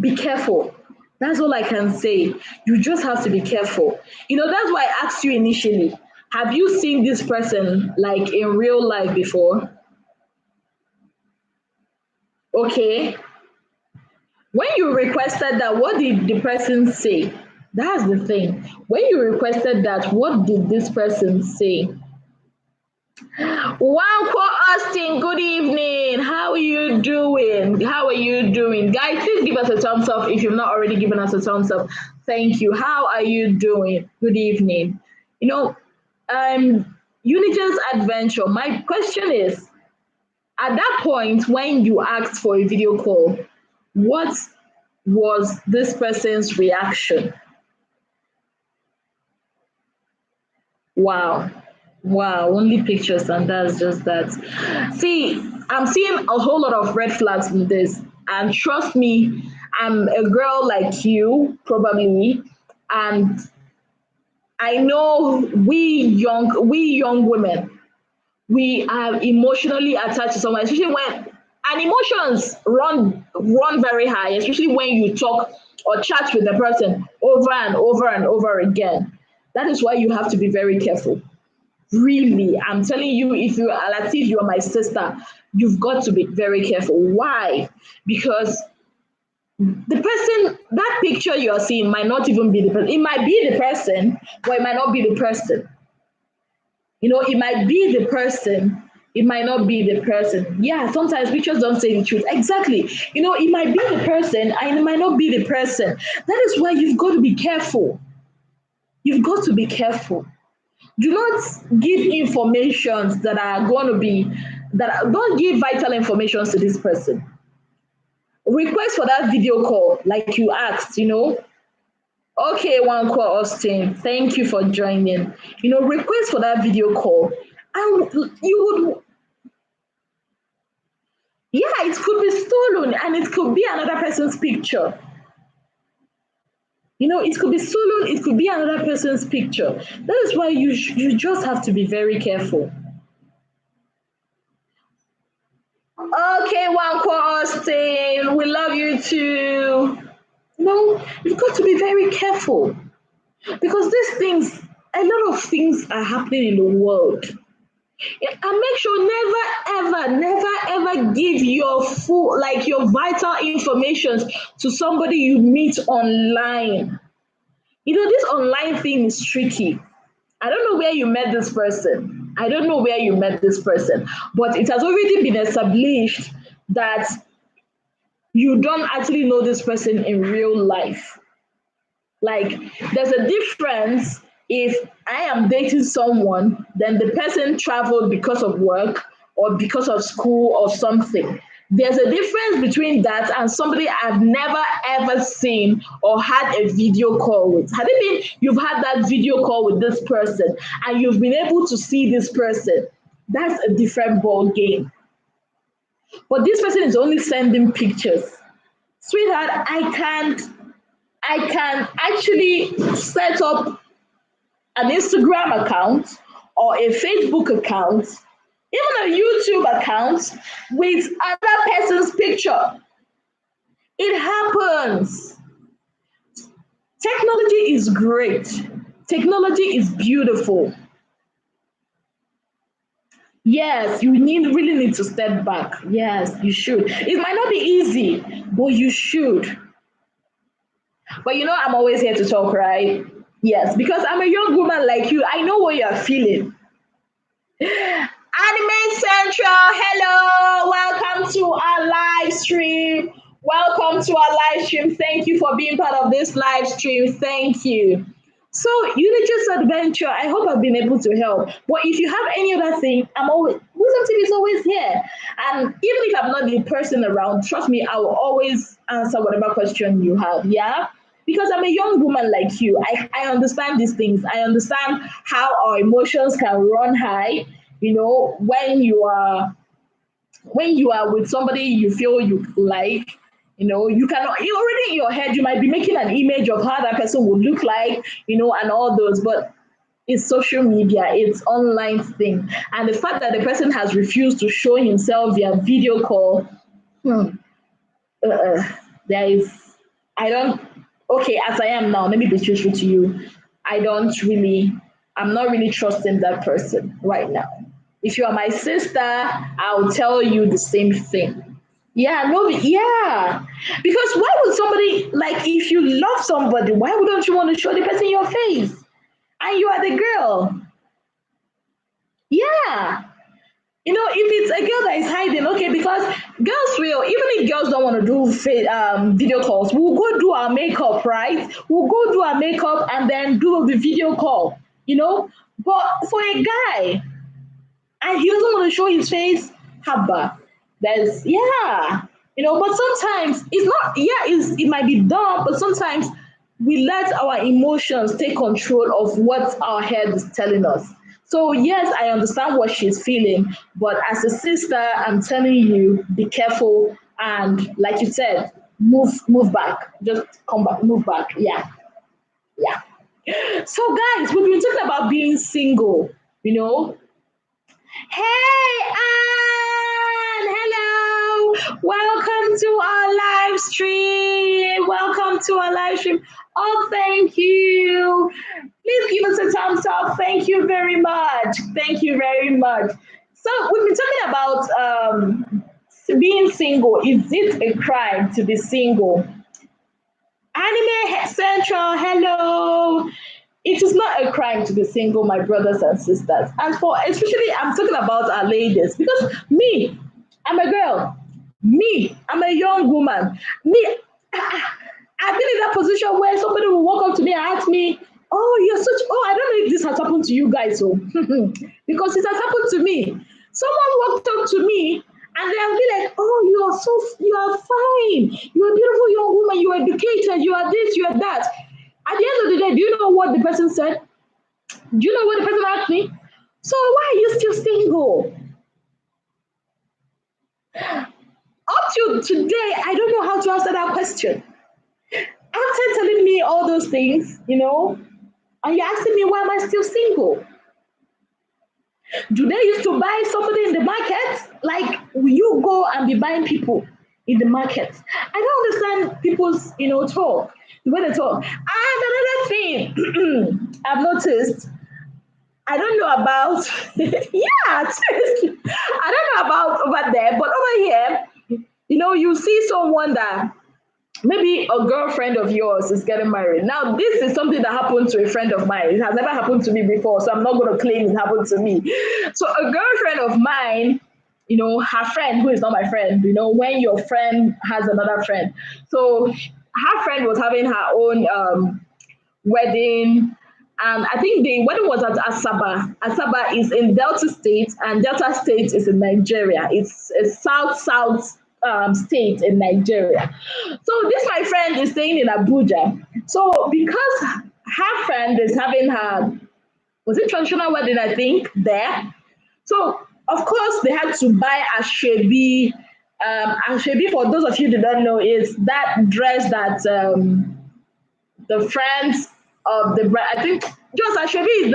be careful. That's all I can say. You just have to be careful. That's why I asked you initially, have you seen this person like in real life before? Okay. When you requested that, what did the person say? That's the thing. When you requested that, what did this person say? Wanko Austin, good evening. How are you doing? How are you doing? Guys, please give us a thumbs up if you've not already given us a thumbs up. Thank you. How are you doing? Good evening. You know, Unigen's Adventure. My question is, at that point when you asked for a video call, what was this person's reaction? Wow. Wow, only pictures, and that's just that. See, I'm seeing a whole lot of red flags in this. And trust me, I'm a girl like you, probably. And I know we young women, we are emotionally attached to someone, especially when and emotions run very high, especially when you talk or chat with the person over and over and over again. That is why you have to be very careful. Really, I'm telling you, if you are as if you are my sister, you've got to be very careful. Why? Because the person, that picture you're seeing might not even be the person. It might be the person, but it might not be the person. It might be the person, it might not be the person. Yeah, sometimes pictures don't say the truth. Exactly. It might be the person and it might not be the person. That is why you've got to be careful. You've got to be careful. Do not give informations that are going to be don't give vital information to this person. Request for that video call like you asked. Okay, one call, Austin, thank you for joining. Request for that video call, and you would, yeah, it could be stolen and it could be another person's picture. It could be stolen, it could be another person's picture. That is why you just have to be very careful. Okay, one call, Austin. We love you too. No, you've got to be very careful because these things, a lot of things are happening in the world. Yeah, and make sure never ever give your full, like your vital information to somebody you meet online. This online thing is tricky. I don't know where you met this person. I don't know where you met this person, but it has already been established that you don't actually know this person in real life. Like, there's a difference if I am dating someone, then the person traveled because of work or because of school or something. There's a difference between that and somebody I've never ever seen or had a video call with. Have it been you've had that video call with this person and you've been able to see this person? That's a different ball game. But this person is only sending pictures. Sweetheart, I can actually set up an Instagram account or a Facebook account even a YouTube account with other person's picture. It happens. Technology is great. Technology is beautiful. Yes, you really need to step back. Yes, you should. It might not be easy, but you should. But I'm always here to talk, right? Yes, because I'm a young woman like you. I know what you're feeling. Anime Central, hello, welcome to our live stream. Welcome to our live stream. Thank you for being part of this live stream. Thank you. So, Unijuice Adventure, I hope I've been able to help. But if you have any other thing, I'm always, Wisdom TV is always here. And even if I'm not the person around, trust me, I will always answer whatever question you have. Yeah? Because I'm a young woman like you. I understand these things. I understand how our emotions can run high, when you are with somebody you feel you like, you already in your head, you might be making an image of how that person would look like, and all those, but it's social media, it's online thing. And the fact that the person has refused to show himself via video call, hmm, uh, there is, I don't, okay, as I am now, let me be truthful to you. I don't really, I'm not really trusting that person right now. If you are my sister, I'll tell you the same thing. Yeah, no, yeah. Because why would somebody, like, if you love somebody, why wouldn't you want to show the person your face? And you are the girl. Yeah. If it's a girl that is hiding, okay, because girls will, even if girls don't want to do video calls, we'll go do our makeup, right? We'll go do our makeup and then do the video call, But for a guy, and he doesn't want to show his face, haba. Yeah. But sometimes it's not, yeah, it might be dumb, but sometimes we let our emotions take control of what our head is telling us. So yes, I understand what she's feeling, but as a sister, I'm telling you, be careful and like you said, move back. Just come back, move back. Yeah, yeah. So guys, we've been talking about being single, you know. Hey Anne, hello. Welcome to our live stream. Welcome to our live stream. Oh, thank you. Please give us a thumbs up. Thank you very much. Thank you very much. So we've been talking about being single. Is it a crime to be single? Anime Central, hello. It is not a crime to be single, my brothers and sisters. And for especially, I'm talking about our ladies because me, I'm a girl. Me, I'm a young woman. Me, I've been in that position where somebody will walk up to me and ask me, "Oh, you're such." Oh, I don't know if this has happened to you guys, so because it has happened to me. Someone walked up to me and they'll be like, "Oh, you are fine. You're a beautiful young woman. You are educated. You are this. You are that." At the end of the day, do you know what the person said? Do you know what the person asked me? So why are you still single? Up to today, I don't know how to answer that question. After telling me all those things, and you're asking me why am I still single? Do they used to buy somebody in the market? Like, will you go and be buying people in the market? I don't understand people's, talk, the way they talk. And another thing I've noticed, I don't know about, yeah, seriously. I don't know about over there, but over here, you see someone that maybe a girlfriend of yours is getting married. Now, this is something that happened to a friend of mine. It has never happened to me before, so I'm not going to claim it happened to me. So, a girlfriend of mine, her friend, who is not my friend, when your friend has another friend. So, her friend was having her own wedding. And I think the wedding was at Asaba. Asaba is in Delta State, and Delta State is in Nigeria. It's a south state in Nigeria. So this my friend is staying in Abuja. So because her friend is having her, was it traditional wedding? I think there. So of course they had to buy Ashebi. Ashebi, for those of you who don't know, is that dress that the friends the bride. I think just Ashebi is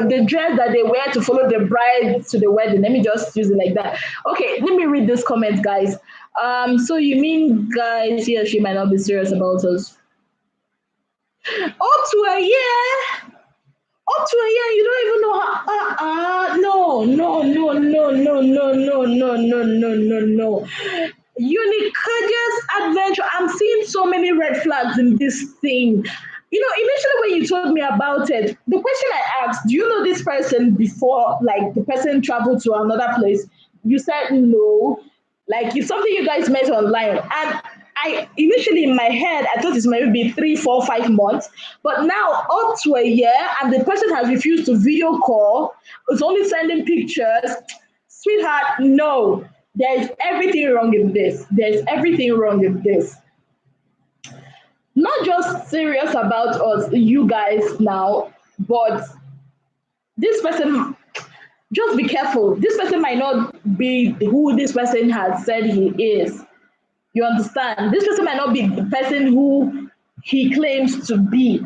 the dress that they wear to follow the bride to the wedding. Let me just use it like that. Okay, let me read this comment, guys. So you mean, guys, he or she might not be serious about us? Up to a year. Up to a year, you don't even know how. No, no, no, no, no, no, no, no, no, no, no, no. Unicageous adventure. I'm seeing so many red flags in this thing. Initially when you told me about it, the question I asked, do you know this person before, like the person traveled to another place? You said no. Like it's something you guys met online. And I initially in my head, I thought it might be 3, 4, 5 months, but now up to a year, and the person has refused to video call, it's only sending pictures. Sweetheart, no. There's everything wrong in this. There's everything wrong in this. Not just serious about us, you guys now, but this person, just be careful. This person might not be who this person has said he is. You understand? This person might not be the person who he claims to be.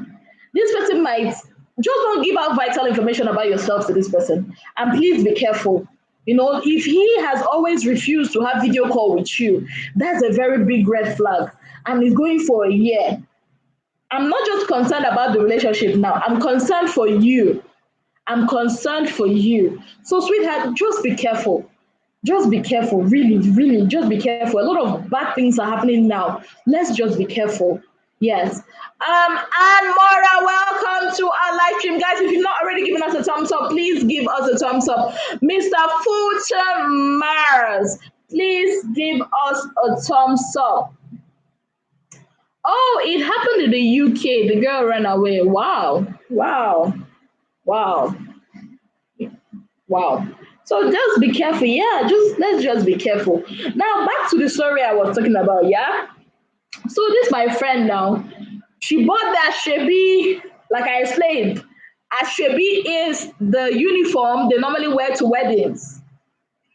This person might just don't give out vital information about yourself to this person. And please be careful. If he has always refused to have video call with you, that's a very big red flag. And he's going for a year. I'm not just concerned about the relationship now. I'm concerned for you. I'm concerned for you. So, sweetheart, just be careful. Just be careful. Really, really, just be careful. A lot of bad things are happening now. Let's just be careful. Yes. And Mora, welcome to our live stream. Guys, if you've not already given us a thumbs up, please give us a thumbs up. Mr. Future Mars, please give us a thumbs up. Oh, it happened in the UK. The girl ran away. Wow. Wow. Wow. Wow. So just be careful. Yeah, let's just be careful. Now back to the story I was talking about, yeah? So this my friend now, she bought that Shebi, like I explained. Shebi is the uniform they normally wear to weddings.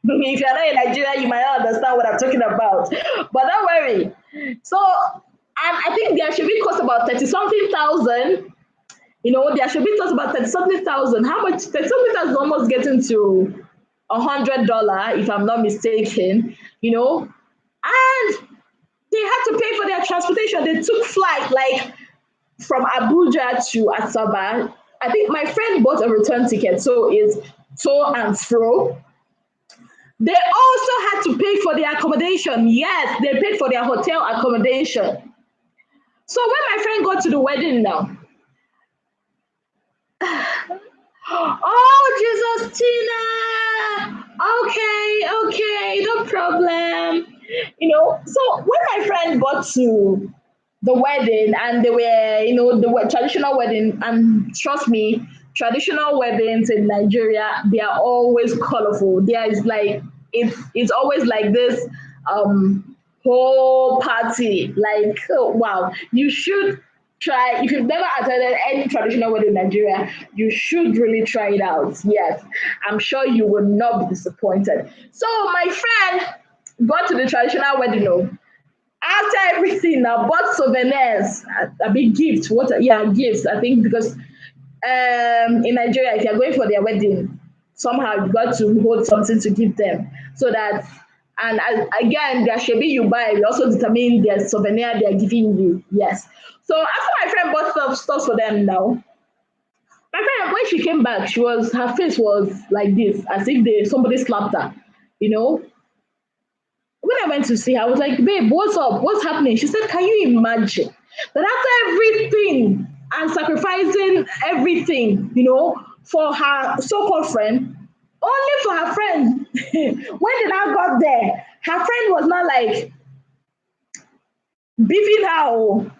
If you're not in Nigeria, you might not understand what I'm talking about. But don't worry. So, and I think the Shebi cost about 30-something thousand. The Shebi cost about 30-something thousand. How much? 30-something thousand is almost getting to $100, if I'm not mistaken. And they had to pay for their transportation. They took flight like from Abuja to Asaba. I think my friend bought a return ticket, so it's to and fro. They also had to pay for their accommodation. Yes, they paid for their hotel accommodation. So when my friend got to the wedding now, oh Jesus, Tina. Okay, no problem. So when my friend got to the wedding and they were, the traditional wedding, and trust me, traditional weddings in Nigeria, they are always colorful. There is like it's always like this whole party. Like, oh, wow, you should try. If you've never attended any traditional wedding in Nigeria, you should really try it out. Yes, I'm sure you will not be disappointed. So my friend got to the traditional wedding. After everything, I bought souvenirs, a big gift. Gifts. I think because in Nigeria, if you're going for their wedding, somehow you got to hold something to give them, so that, and again, their shebi you buy, we also determine their souvenir they are giving you. Yes. So after my friend bought stuff for them now, my friend, when she came back, her face was like this, as if somebody slapped her. When I went to see her, I was like, babe, what's up? What's happening? She said, can you imagine that after everything and sacrificing everything, for her so-called friend, only for her friend, when did I got there, her friend was not like beefing her.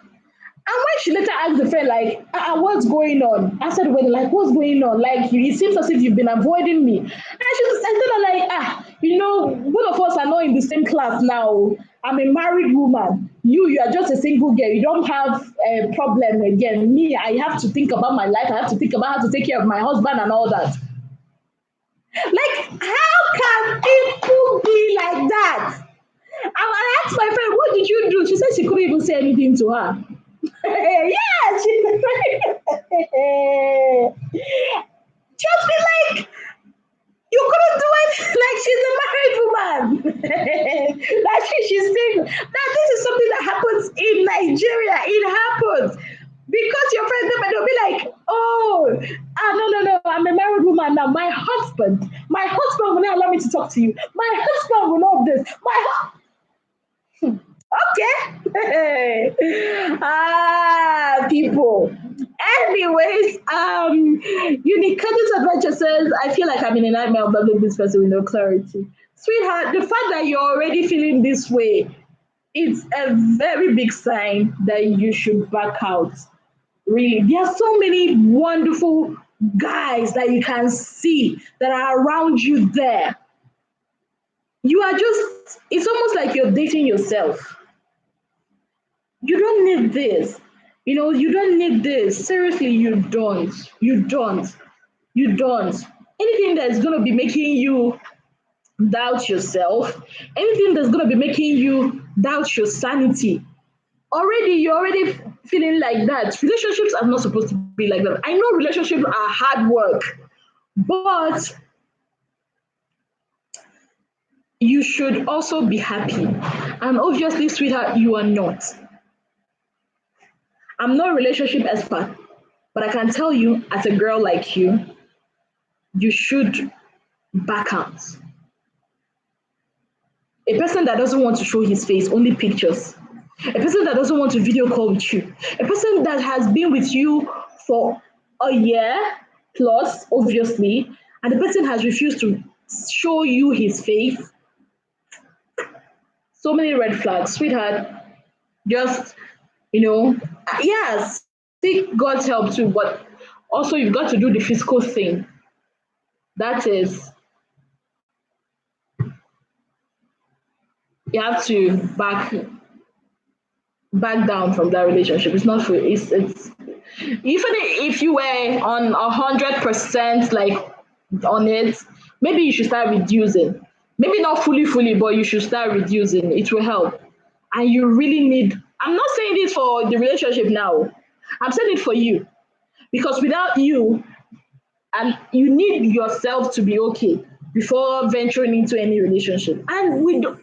And when she later asked the friend, like, what's going on? After the wedding, like, what's going on? Like, it seems as if you've been avoiding me. And I said, like, both of us are not in the same class now. I'm a married woman. You are just a single girl. You don't have a problem again. Me, I have to think about my life. I have to think about how to take care of my husband and all that. Like, how can people be like that? And I asked my friend, what did you do? She said she couldn't even say anything to her. Yeah, Just be like, you couldn't do it. Like, she's a married woman. Like, she's single. Now, this is something that happens in Nigeria. It happens. Because your friends, they'll be like, oh, no, I'm a married woman now. My husband will not allow me to talk to you. My husband will not this. Okay. People. Anyways, Unique Curtis Adventure says, I feel like I'm in a nightmare of loving this person with no clarity. Sweetheart, the fact that you're already feeling this way, it's a very big sign that you should back out. Really. There are so many wonderful guys that you can see that are around you there. You are just, it's almost like you're dating yourself. You don't need this. You don't need this. Seriously, you don't. You don't. You don't. Anything that's going to be making you doubt yourself, anything that's going to be making you doubt your sanity, you're already feeling like that. Relationships are not supposed to be like that. I know relationships are hard work, but you should also be happy. And obviously, sweetheart, you are not. I'm not a relationship expert, but I can tell you, as a girl like you, you should back out. A person that doesn't want to show his face, only pictures. A person that doesn't want to video call with you. A person that has been with you for a year plus, obviously, and the person has refused to show you his face. So many red flags, sweetheart. Just, yes, seek God's help too, but also you've got to do the physical thing. That is, you have to back down from that relationship. It's not for it's even if you were on 100% like on it, maybe you should start reducing. Maybe not fully, but you should start reducing. It will help. And you really need, I'm not saying this for the relationship now. I'm saying it for you. Because without you, and you need yourself to be okay before venturing into any relationship. And we do,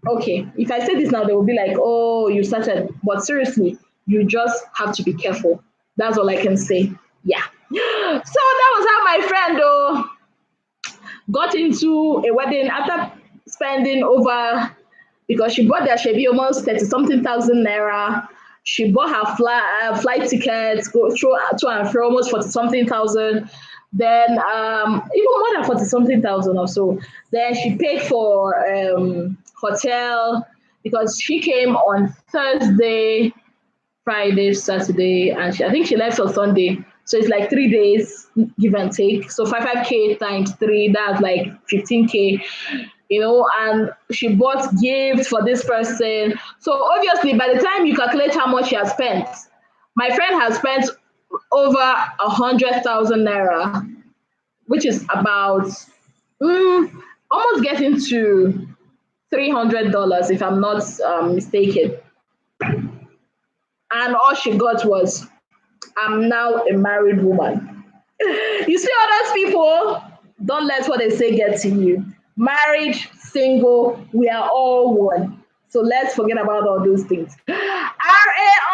okay, if I say this now, they will be like, oh, you started. But seriously, you just have to be careful. That's all I can say. Yeah. So that was how my friend got into a wedding after spending over, because she bought their Chevy almost 30 something thousand naira. She bought her flight tickets, go through to and fro almost 40 something thousand. Then even more than 40 something thousand or so. Then she paid for hotel, because she came on Thursday, Friday, Saturday, and I think she left on Sunday. So it's like 3 days, give and take. So 5K times 3, that's like 15K, and she bought gifts for this person. So obviously, by the time you calculate how much she has spent, my friend has spent over 100,000 naira, which is about almost getting to $300 if I'm not mistaken. And all she got was, I'm now a married woman. You see all those people, don't let what they say get to you. Married, single, we are all one. So let's forget about all those things. RA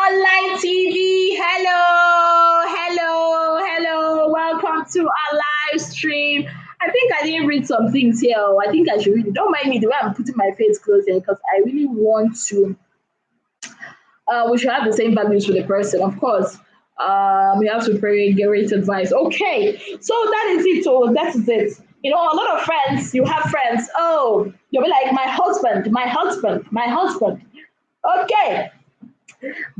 Online TV, hello. Welcome to our live stream. I think I didn't read some things here. I think I should read it. Don't mind me the way I'm putting my face close here, because I really want to. We should have the same values with the person, of course. We have to pray, get great advice. Okay, so that is it. So that is it. A lot of friends, you have friends. Oh, you'll be like, my husband. Okay.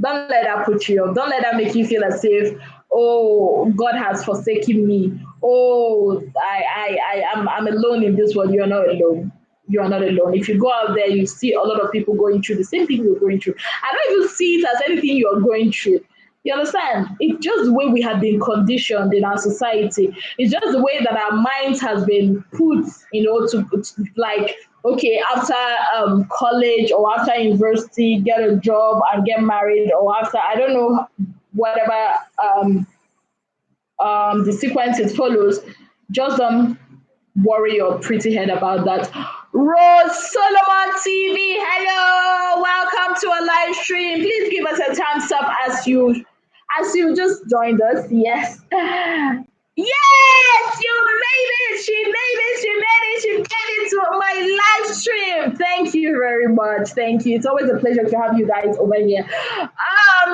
Don't let that put you up. Don't let that make you feel as if, oh, God has forsaken me. Oh, I'm alone in this world. You're not alone. You are not alone. If you go out there, you see a lot of people going through the same thing you're going through. I don't even see it as anything you're going through. You understand? It's just the way we have been conditioned in our society. It's just the way that our minds has been put, to like, okay, after college or after university, get a job and get married, or after, I don't know, whatever the sequence it follows, just don't worry your pretty head about that. Rose Solomon TV, hello, welcome to a live stream. Please give us a thumbs up as you just joined us. Yes. Yes, you made it. She made it. She made it. She made it to my live stream. Thank you very much. Thank you. It's always a pleasure to have you guys over here.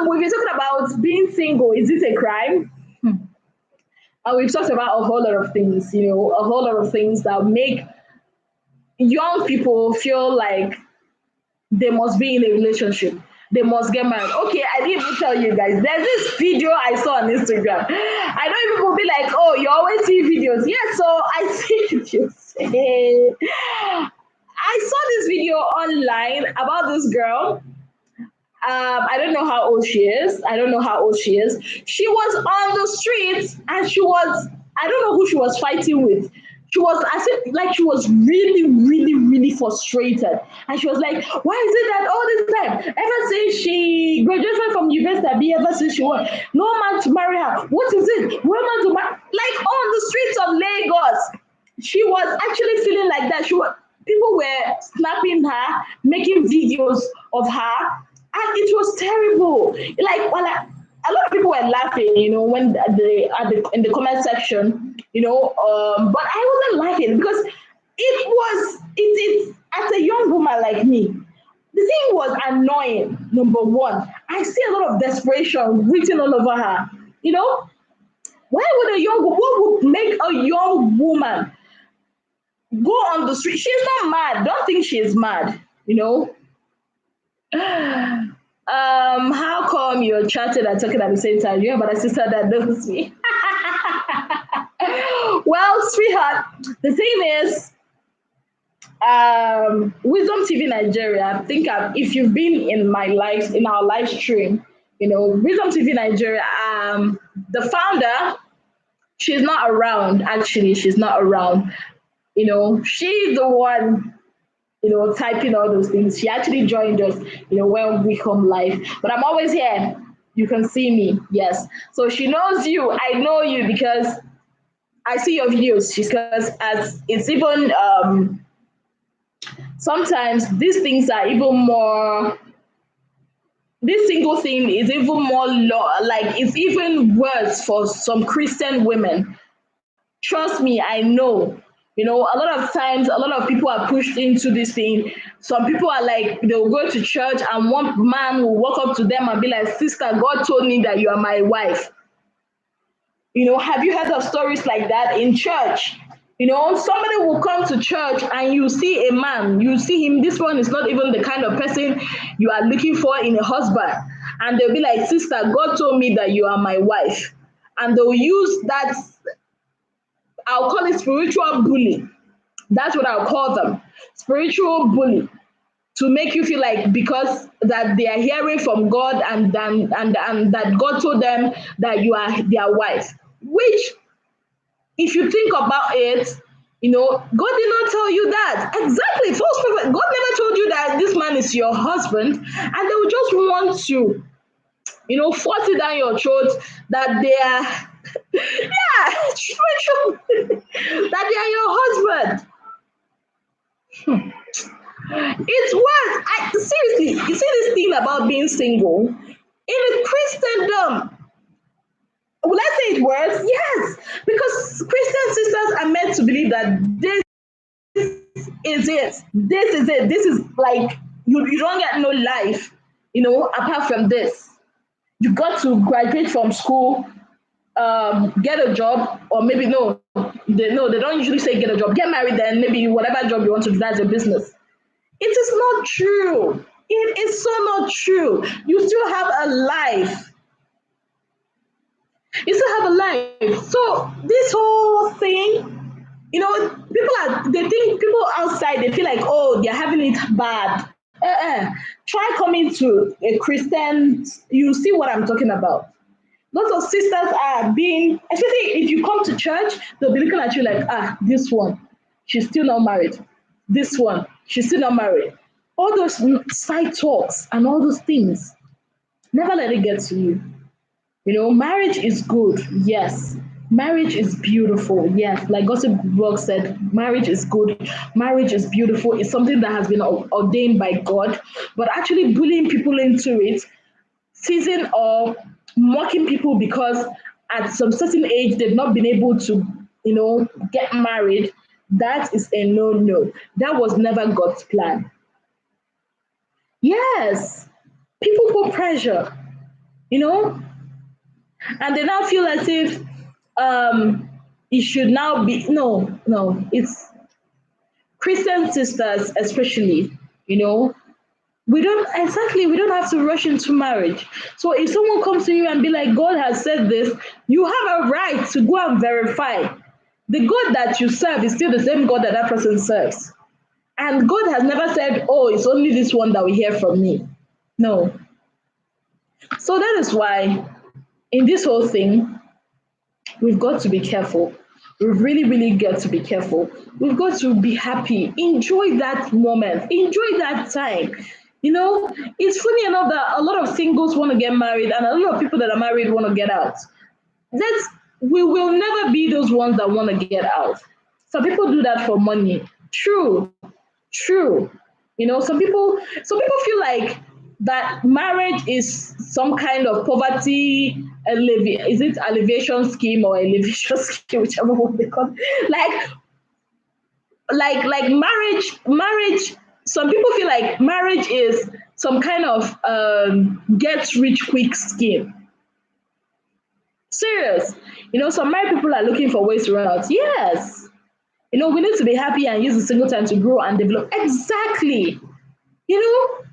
We've been talking about being single. Is this a crime? And we've talked about a whole lot of things, a whole lot of things that make young people feel like they must be in a relationship. They must get married. Okay, I didn't even tell you guys. There's this video I saw on Instagram. I know people will be like, oh, you always see videos. Yeah, so I see videos. I saw this video online about this girl. I don't know how old she is. I don't know how old she is. She was on the streets and I don't know who she was fighting with. She was, I said, like she was really, really, really frustrated. And she was like, why is it that all this time, ever since she graduated from university, ever since she was, no man to marry her. What is it? Woman to marry? Like on the streets of Lagos, she was actually feeling like that. People were snapping her, making videos of her, and it was terrible. Like, a lot of people were laughing, when in the comment section, but I wasn't laughing because it's as a young woman like me, the thing was annoying. Number one, I see a lot of desperation written all over her. Why would what would make a young woman go on the street? She's not mad. Don't think she's mad. How come you're chatting and talking at the same time? You have a sister that knows me. Well, sweetheart, the thing is, Wisdom TV Nigeria, I think if you've been in our live stream, Wisdom TV Nigeria, the founder, she's not around, actually, she's not around. She's the one typing all those things. She actually joined us, when we come live. But I'm always here. You can see me. Yes. So she knows you. I know you because I see your videos. Because as it's even sometimes these things are even more. This single thing is even more like it's even worse for some Christian women. Trust me, I know. A lot of times, a lot of people are pushed into this thing. Some people are like, they'll go to church and one man will walk up to them and be like, sister, God told me that you are my wife. Have you heard of stories like that in church? Somebody will come to church and you see a man, you see him, this one is not even the kind of person you are looking for in a husband. And they'll be like, sister, God told me that you are my wife. And they'll use that, I'll call it spiritual bully. That's what I'll call them. Spiritual bully. To make you feel like because that they are hearing from God and that God told them that you are their wife. Which, if you think about it, God did not tell you that. Exactly. False prophet. God never told you that this man is your husband, and they will just want to, force it down your throat that they are yeah, true. That they are your husband. It's worse. Seriously, you see this thing about being single in the Christendom. Will I say it worse? Yes, because Christian sisters are meant to believe that this is it. This is it. This is like you don't get no life, apart from this. You got to graduate from school, get a job, or maybe they don't usually say get a job. Get married, then maybe whatever job you want to do, that's your business. It is not true. It is so not true. You still have a life. You still have a life. So this whole thing, people outside, they feel like, oh, they're having it bad. Try coming to a Christian, you see what I'm talking about. Lots of sisters are being, especially if you come to church, they'll be looking at you like, this one, she's still not married. This one, she's still not married. All those side talks and all those things, never let it get to you. Marriage is good, yes. Marriage is beautiful. Yes, like Gossip Blog said, marriage is good. Marriage is beautiful. It's something that has been ordained by God. But actually bullying people into it, teasing or mocking people because at some certain age they've not been able to, get married, that is a no-no. That was never God's plan. Yes, people put pressure, you know, and they now feel as if um it should now be no, it's Christian sisters especially, you know, we don't have to rush into marriage. So if someone comes to you and be like, God has said this, you have a right to go and verify. The God that you serve is still the same God that that person serves. And God has never said, oh, it's only this one that we hear from me. No. So that is why in this whole thing, we've got to be careful. We really, really got to be careful. We've got to be happy. Enjoy that moment. Enjoy that time. It's funny enough that a lot of singles want to get married and a lot of people that are married want to get out. That's We will never be those ones that want to get out. Some people do that for money. True, true. Some people feel like that marriage is some kind of poverty is it alleviation scheme or elevation scheme, whichever one they call it. Like marriage. Some people feel like marriage is some kind of get rich quick scheme. Serious. Some married people are looking for ways to run out. Yes. We need to be happy and use the single time to grow and develop. Exactly. You know,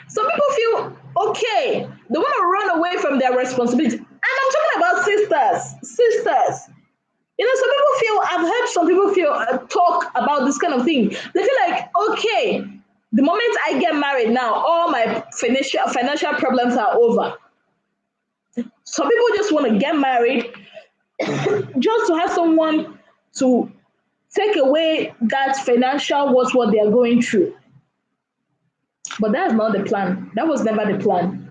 some people feel okay. They want to run away from their responsibility. And I'm talking about sisters. Sisters. Some people feel, I've heard some people feel talk about this kind of thing. They feel like, okay, the moment I get married now, all my financial problems are over. Some people just want to get married just to have someone to take away that financial what they are going through. But that's not the plan. That was never the plan.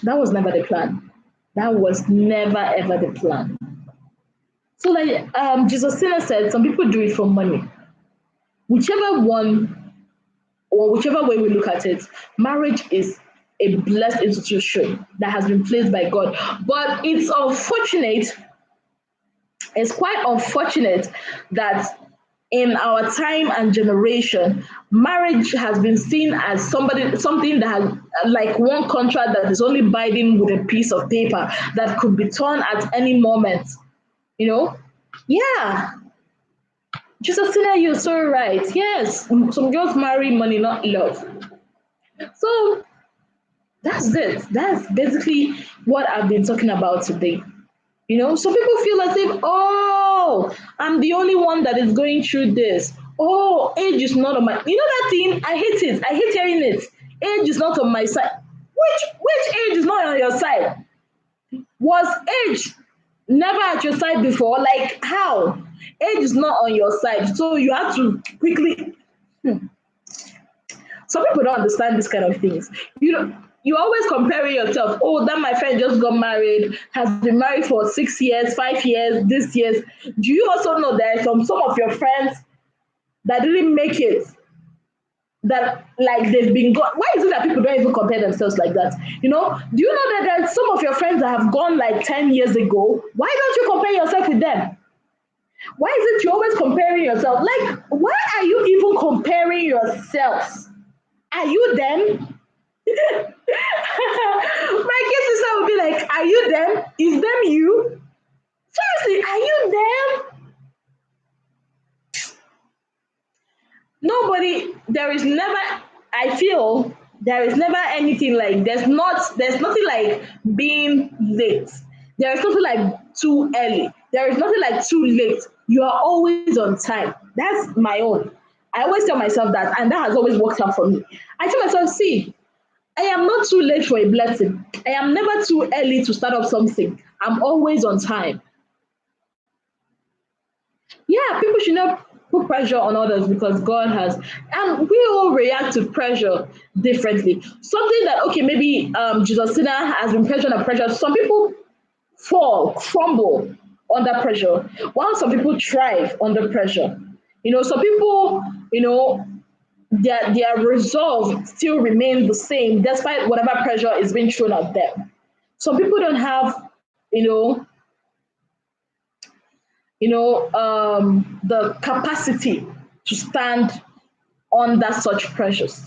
That was never the plan. That was never ever the plan. So like Jesus Sinner said, some people do it for money. Whichever one or whichever way we look at it, marriage is a blessed institution that has been placed by God. But it's quite unfortunate that in our time and generation, marriage has been seen as something that has like one contract that is only binding with a piece of paper that could be torn at any moment. Yeah. Justina, you're so right. Yes, some girls marry money, not love. So that's it. That's basically what I've been talking about today. Some people feel as if, oh, I'm the only one that is going through this. Oh, age is not on my. That thing? I hate it. I hate hearing it. Age is not on my side. Which age is not on your side? Was age never at your side before? Like how? Age is not on your side, so you have to quickly. Some people don't understand this kind of things. You always comparing yourself. Oh, that my friend just got married, has been married for 6 years, 5 years, this years. Do you also know that some of your friends that didn't make it, that like they've been gone? Why is it that people don't even compare themselves like that? Do you know that there's some of your friends that have gone like 10 years ago? Why don't you compare yourself with them? Why is it you always comparing yourself? Like, why are you even comparing yourselves? Are you them? My kid sister would be like, are you them? Is them you? Seriously, are you them? Nobody, there is never, I feel there is never anything like, there's nothing like being late. There is nothing like too early. There is nothing like too late. You are always on time. That's my own. I always tell myself that, and that has always worked out for me. I tell myself, see, I am not too late for a blessing. I am never too early to start up something. I'm always on time. Yeah, people should not put pressure on others because God has, and we all react to pressure differently. Something that, okay, maybe Justina has been pressured under pressure. Some people fall, crumble. under pressure, while some people thrive under pressure. Some people, their resolve still remains the same despite whatever pressure is being thrown at them. Some people don't have, you know, the capacity to stand under such pressures.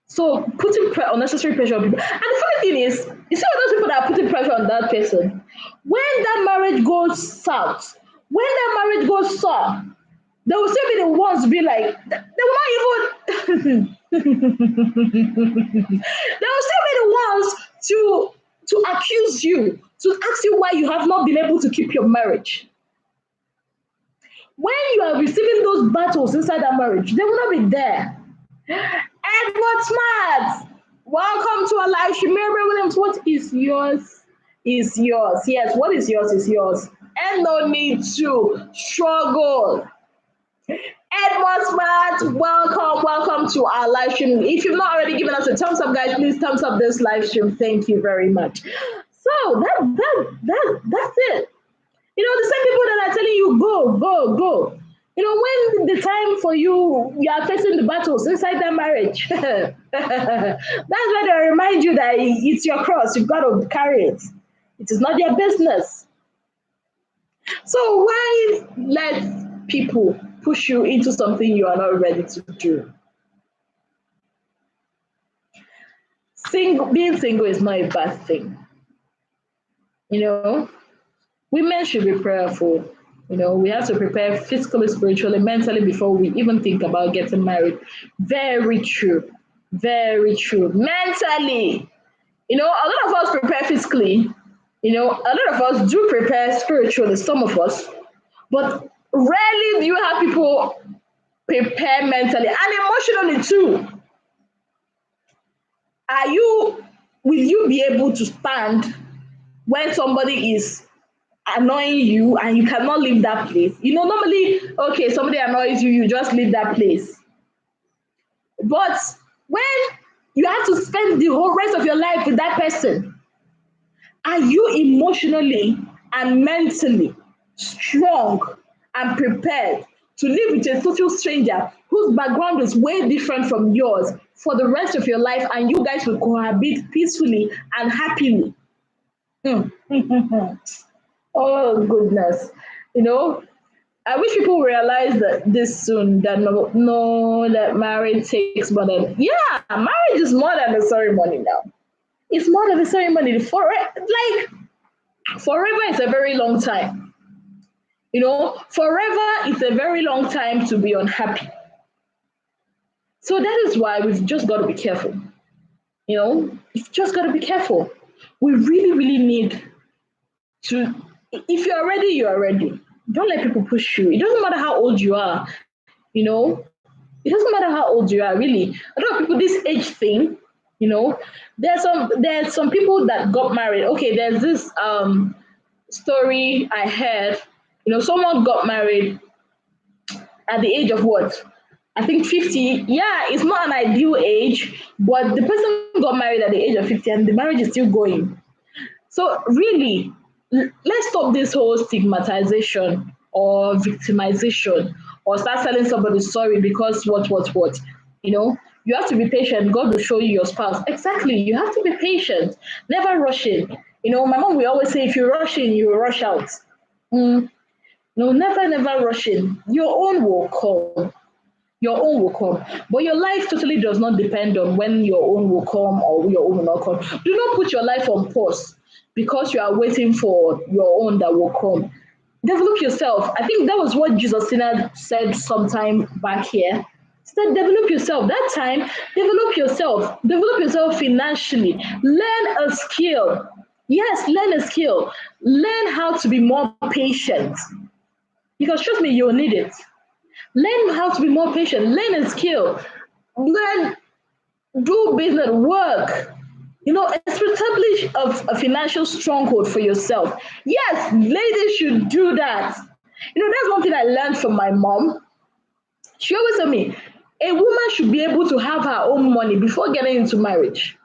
So putting unnecessary pressure on people. And the funny thing is, you see all those people that are putting pressure on that person, when that marriage goes south, they will still be the ones to be like, they will not even they will still be the ones to accuse you, to ask you why you have not been able to keep your marriage. When you are receiving those battles inside that marriage, they will not be there. Edward Smart, welcome to our live stream. Mary Williams, what is yours is yours. Yes, what is yours is yours. And no need to struggle. Edward Smart, welcome to our live stream. If you've not already given us a thumbs up, guys, please thumbs up this live stream. Thank you very much. So that's it. The same people that are telling you go. When the time for you are facing the battles inside that marriage, that's why they remind you that it's your cross. You've got to carry it. It is not your business. So why let people push you into something you are not ready to do? Being single is not a bad thing. Women should be prayerful. We have to prepare physically, spiritually, mentally before we even think about getting married. Very true. Very true. Mentally, a lot of us prepare physically. A lot of us do prepare spiritually, some of us. But rarely do you have people prepare mentally and emotionally too. Will you be able to stand when somebody is annoying you and you cannot leave that place? Normally, okay, somebody annoys you, you just leave that place. But when you have to spend the whole rest of your life with that person, are you emotionally and mentally strong and prepared to live with a total stranger whose background is way different from yours for the rest of your life, and you guys will cohabit peacefully and happily? Oh goodness. I wish people realize that this soon, that that marriage takes more than, marriage is more than a ceremony now. It's more than a ceremony. Forever is a very long time. Forever is a very long time to be unhappy. So that is why we've just got to be careful. You've just got to be careful. We really, really need to, if you're ready, you are ready. Don't let people push you. It doesn't matter how old you are, It doesn't matter how old you are, really. A lot of people, this age thing, there's some people that got married. Okay, there's this story I heard. Someone got married at the age of what? I think 50. Yeah, it's not an ideal age, but the person got married at the age of 50 and the marriage is still going. So really, let's stop this whole stigmatization or victimization or start telling somebody sorry because what. You have to be patient. God will show you your spouse. Exactly. You have to be patient. Never rush in. My mom will always say, if you rush in, you will rush out. No, never rush in. Your own will come. Your own will come. But your life totally does not depend on when your own will come or your own will not come. Do not put your life on pause because you are waiting for your own that will come. Develop yourself. I think that was what Jesus said sometime back here. He said, develop yourself. That time, develop yourself. Develop yourself financially. Learn a skill. Yes, learn a skill. Learn how to be more patient. Because trust me, you'll need it. Learn how to be more patient. Learn a skill. Do business, work. Establish a financial stronghold for yourself. Yes, ladies should do that. That's one thing I learned from my mom. She always told me, a woman should be able to have her own money before getting into marriage.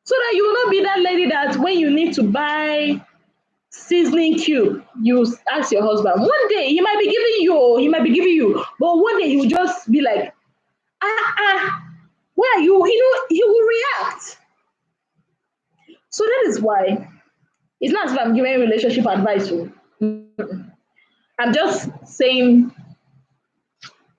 So that you will not be that lady that when you need to buy seasoning cube. You ask your husband. One day he might be giving you, but one day he will just be like, why are you? He will react. So that is why it's not as if I'm giving relationship advice. I'm just saying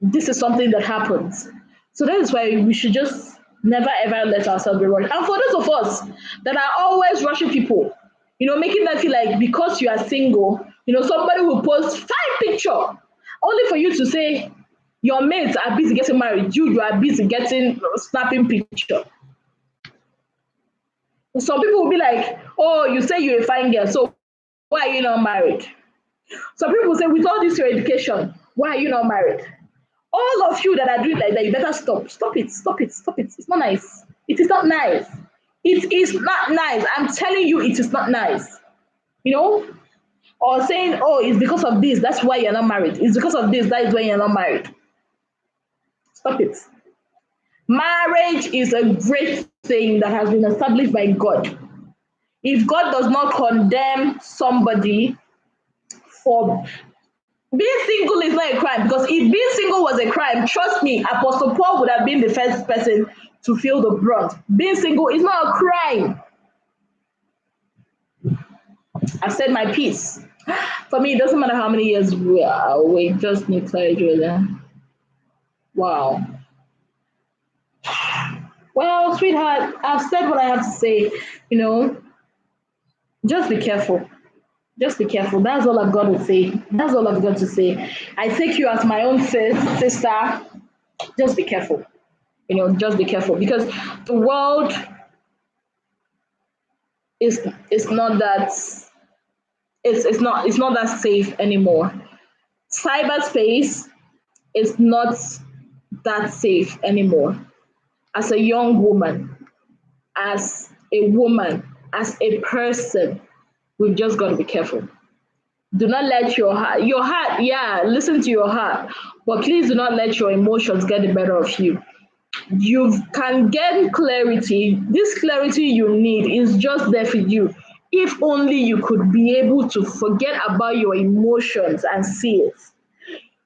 this is something that happens. So that is why we should just never ever let ourselves be rushed. And for those of us that are always rushing people, making them feel like because you are single, somebody will post fine picture only for you to say your mates are busy getting married, you are busy getting snapping picture. Some people will be like, oh, you say you're a fine girl, so why are you not married? Some people will say, with all this your education, why are you not married? All of you that are doing like that, you better stop. Stop it. Stop it. Stop it. It's not nice. It is not nice. It is not nice. I'm telling you, it is not nice. Or saying, oh, it's because of this, that's why you're not married. It's because of this, that is why you're not married. Stop it. Marriage is a great thing that has been established by God. If God does not condemn somebody for being single is not a crime, because if being single was a crime, trust me, Apostle Paul would have been the first person to feel the brunt. Being single is not a crime. I've said my piece. For me, it doesn't matter how many years we just need clarity. Wow. Well, sweetheart, I've said what I have to say. Just be careful. Just be careful. That's all I've got to say. That's all I've got to say. I take you as my own sister. Just be careful. Just be careful, because the world is not that it's not that safe anymore. Cyberspace is not that safe anymore. As a young woman, as a woman, as a person, we've just got to be careful. Do not let your heart, yeah, listen to your heart, but please do not let your emotions get the better of you. You can get clarity. This clarity you need is just there for you. If only you could be able to forget about your emotions and see it.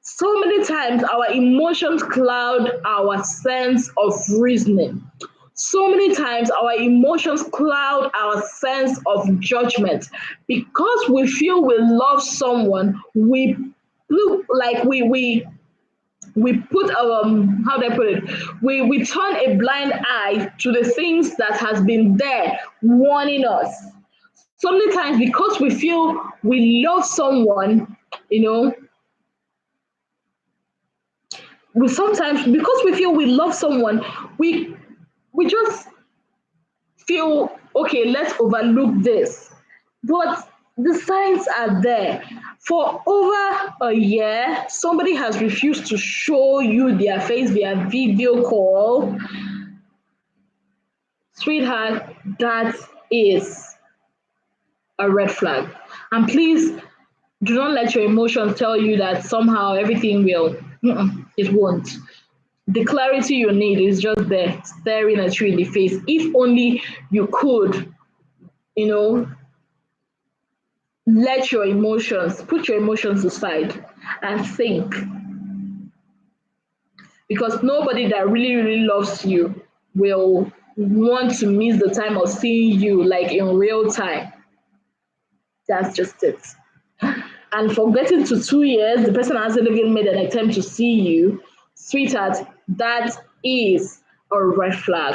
So many times our emotions cloud our sense of reasoning. So many times our emotions cloud our sense of judgment, because we feel we love someone. We look like we put how do I put it? We turn a blind eye to the things that has been there warning us. So many times, because we feel we love someone, we sometimes, because we feel we love someone, we just feel, okay, let's overlook this. But the signs are there. For over a year, somebody has refused to show you their face via video call. Sweetheart, that is a red flag. And please do not let your emotions tell you that somehow everything will. It won't. The clarity you need is just there, staring at you in the face. If only you could, let your emotions, put your emotions aside and think. Because nobody that really, really loves you will want to miss the time of seeing you like in real time. That's just it. And for getting to 2 years, the person hasn't even made an attempt to see you, sweetheart, that is a red flag.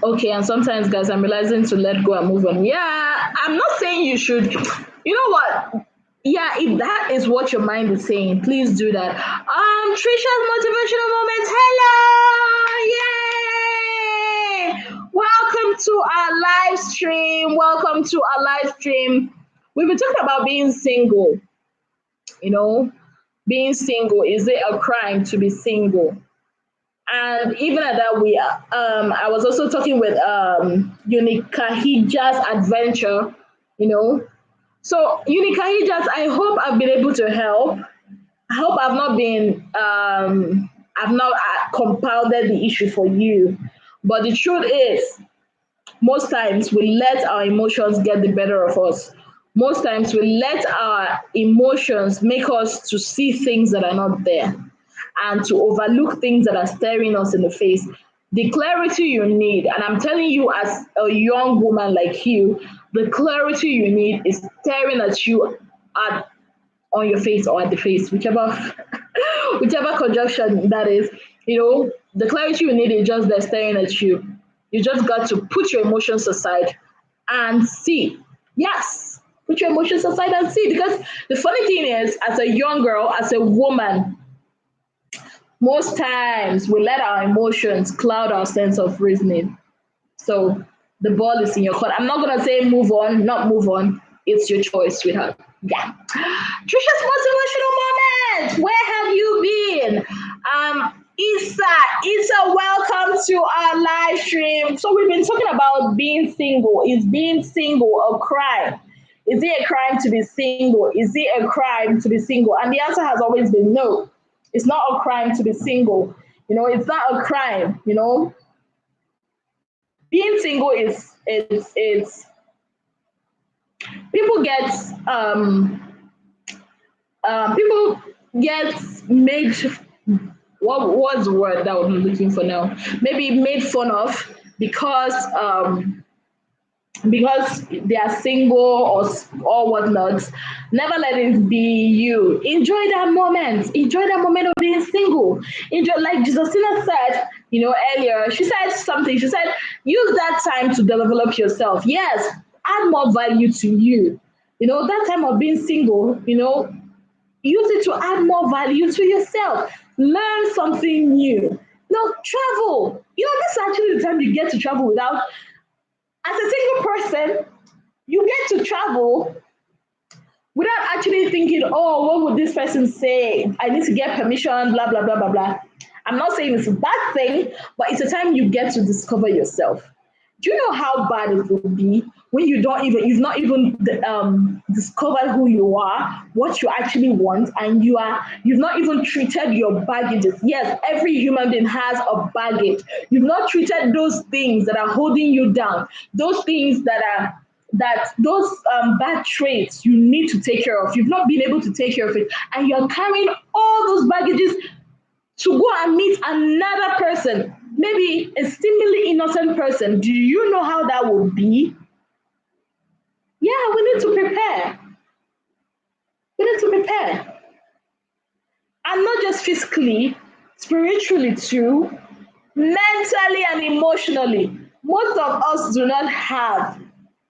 Okay, and sometimes, guys, I'm realizing to let go and move on. Yeah, I'm not saying you should. You know what? Yeah, if that is what your mind is saying, please do that. Trisha's motivational moment. Hello! Yay! Welcome to our live stream. Welcome to our live stream. We've been talking about being single. Being single. Is it a crime to be single? And even at that, I was also talking with Unica Hijaz Adventure, So Unica Hijaz, I hope I've been able to help. I hope I've not been, I've not compounded the issue for you. But the truth is, Most times we let our emotions get the better of us. Most times we let our emotions make us to see things that are not there and to overlook things that are staring us in the face. The clarity you need, and I'm telling you as a young woman like you, the clarity you need is staring at you at on your face or at the face, whichever whichever conjunction that is. The clarity you need is just there staring at you. You just got to put your emotions aside and see. Yes, put your emotions aside and see. Because the funny thing is, as a young girl, as a woman, most times we let our emotions cloud our sense of reasoning. So the ball is in your court. I'm not gonna say move on, not move on. It's your choice, sweetheart. Yeah. Trisha's motivational moment. Where have you been? Issa, welcome to our live stream. So we've been talking about being single. Is being single a crime? Is it a crime to be single? Is it a crime to be single? And the answer has always been no. It's not a crime to be single. It's not a crime. Being single is people get people get made. What was the word that I'm looking for now? Maybe made fun of because they are single or whatnot. Never let it be you. Enjoy that moment. Enjoy that moment of being single. Enjoy, like Justina said, earlier. She said something. She said, use that time to develop yourself. Yes, add more value to you. That time of being single. Use it to add more value to yourself. Learn something new. Travel. This is actually the time you get to travel without. As a single person, you get to travel without actually thinking, oh, what would this person say? I need to get permission, blah, blah, blah, blah, blah. I'm not saying it's a bad thing, but it's a time you get to discover yourself. Do you know how bad it would be when you've not even discovered who you are, what you actually want, and you've not even treated your baggages. Yes, every human being has a baggage. You've not treated those things that are holding you down, those things those bad traits you need to take care of. You've not been able to take care of it, and you're carrying all those baggages to go and meet another person, maybe a seemingly innocent person. Do you know how that would be? Yeah, we need to prepare. We need to prepare. And not just physically, spiritually too, mentally and emotionally. Most of us do not have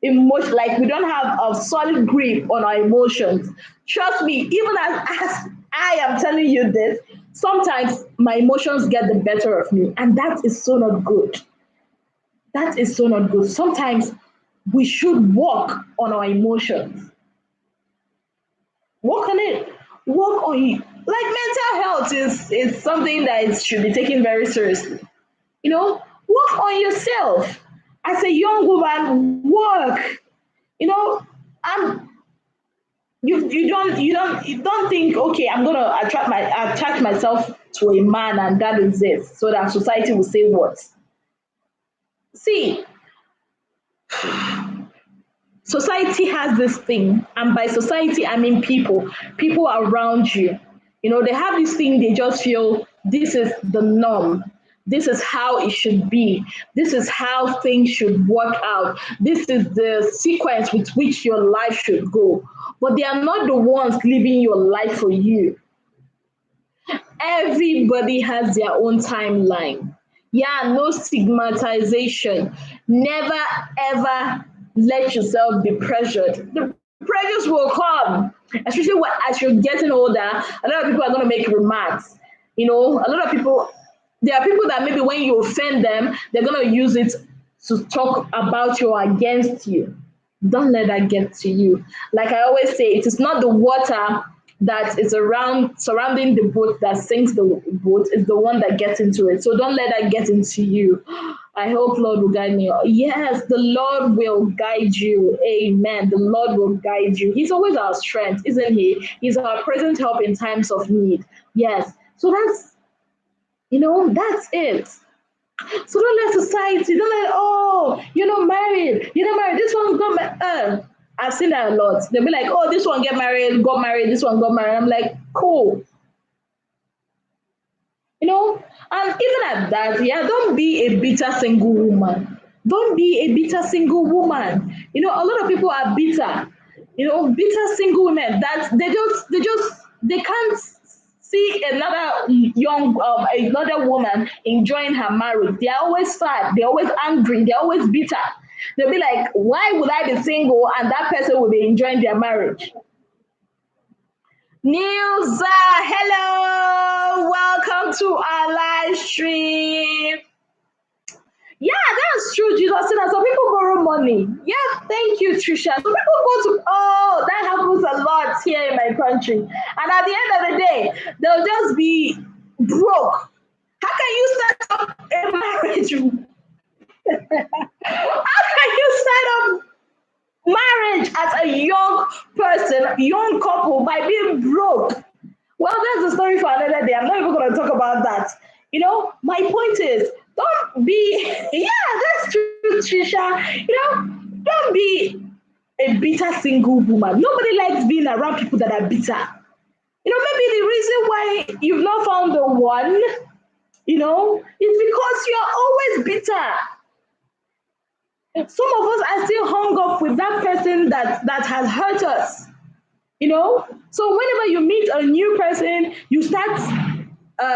emotion, like we don't have a solid grip on our emotions. Trust me, even as I am telling you this, sometimes my emotions get the better of me, and that is so not good. That is so not good. Sometimes we should work on our emotions. Work on it. Work on it. Like mental health is something that should be taken very seriously. Work on yourself. As a young woman, work. And you don't think, okay, I'm gonna attach myself to a man and that is it, so that society will say what. See, society has this thing, and by society I mean people around you. They have this thing, they just feel this is the norm. This is how it should be. This is how things should work out. This is the sequence with which your life should go. But they are not the ones living your life for you. Everybody has their own timeline. Yeah, no stigmatization. Never ever let yourself be pressured. The pressures will come, especially as you're getting older. A lot of people are going to make remarks. A lot of people, there are people that maybe when you offend them, they're going to use it to talk about you or against you. Don't let that get to you. Like I always say, it is not the water that is surrounding the boat that sinks the boat, is the one that gets into it. So don't let that get into you. I hope Lord will guide me. Yes, the Lord will guide you. Amen. The Lord will guide you. He's always our strength, isn't he? He's our present help in times of need. Yes. So that's it. So don't let society, don't let, oh, you're not married, you're not married, this one got married. I've seen that a lot. They'll be like, oh, this one got married, this one got married. I'm like, cool. You know, and even at that, yeah, don't be a bitter single woman. Don't be a bitter single woman. You know, a lot of people are bitter. You know, bitter single women that they can't see another young another woman enjoying her marriage. They're always sad. They're always angry. They're always bitter. They'll be like, why would I be single and that person will be enjoying their marriage? Nilza, hello, welcome to our live stream. Yeah, that's true, Jesus. Some people borrow money. Yeah, thank you, Trisha. Some people go to, oh, that happens a lot here in my country. And at the end of the day, they'll just be broke. How can you start up a marriage? How can you start up marriage as a young person, young couple by being broke? Well, that's a story for another day. I'm not even going to talk about that. You know, my point is, don't be, yeah, that's true, Trisha. You know, don't be a bitter single woman. Nobody likes being around people that are bitter. You know, maybe the reason why you've not found the one, you know, is because you're always bitter. Some of us are still hung up with that person that has hurt us. You know, so whenever you meet a new person, you start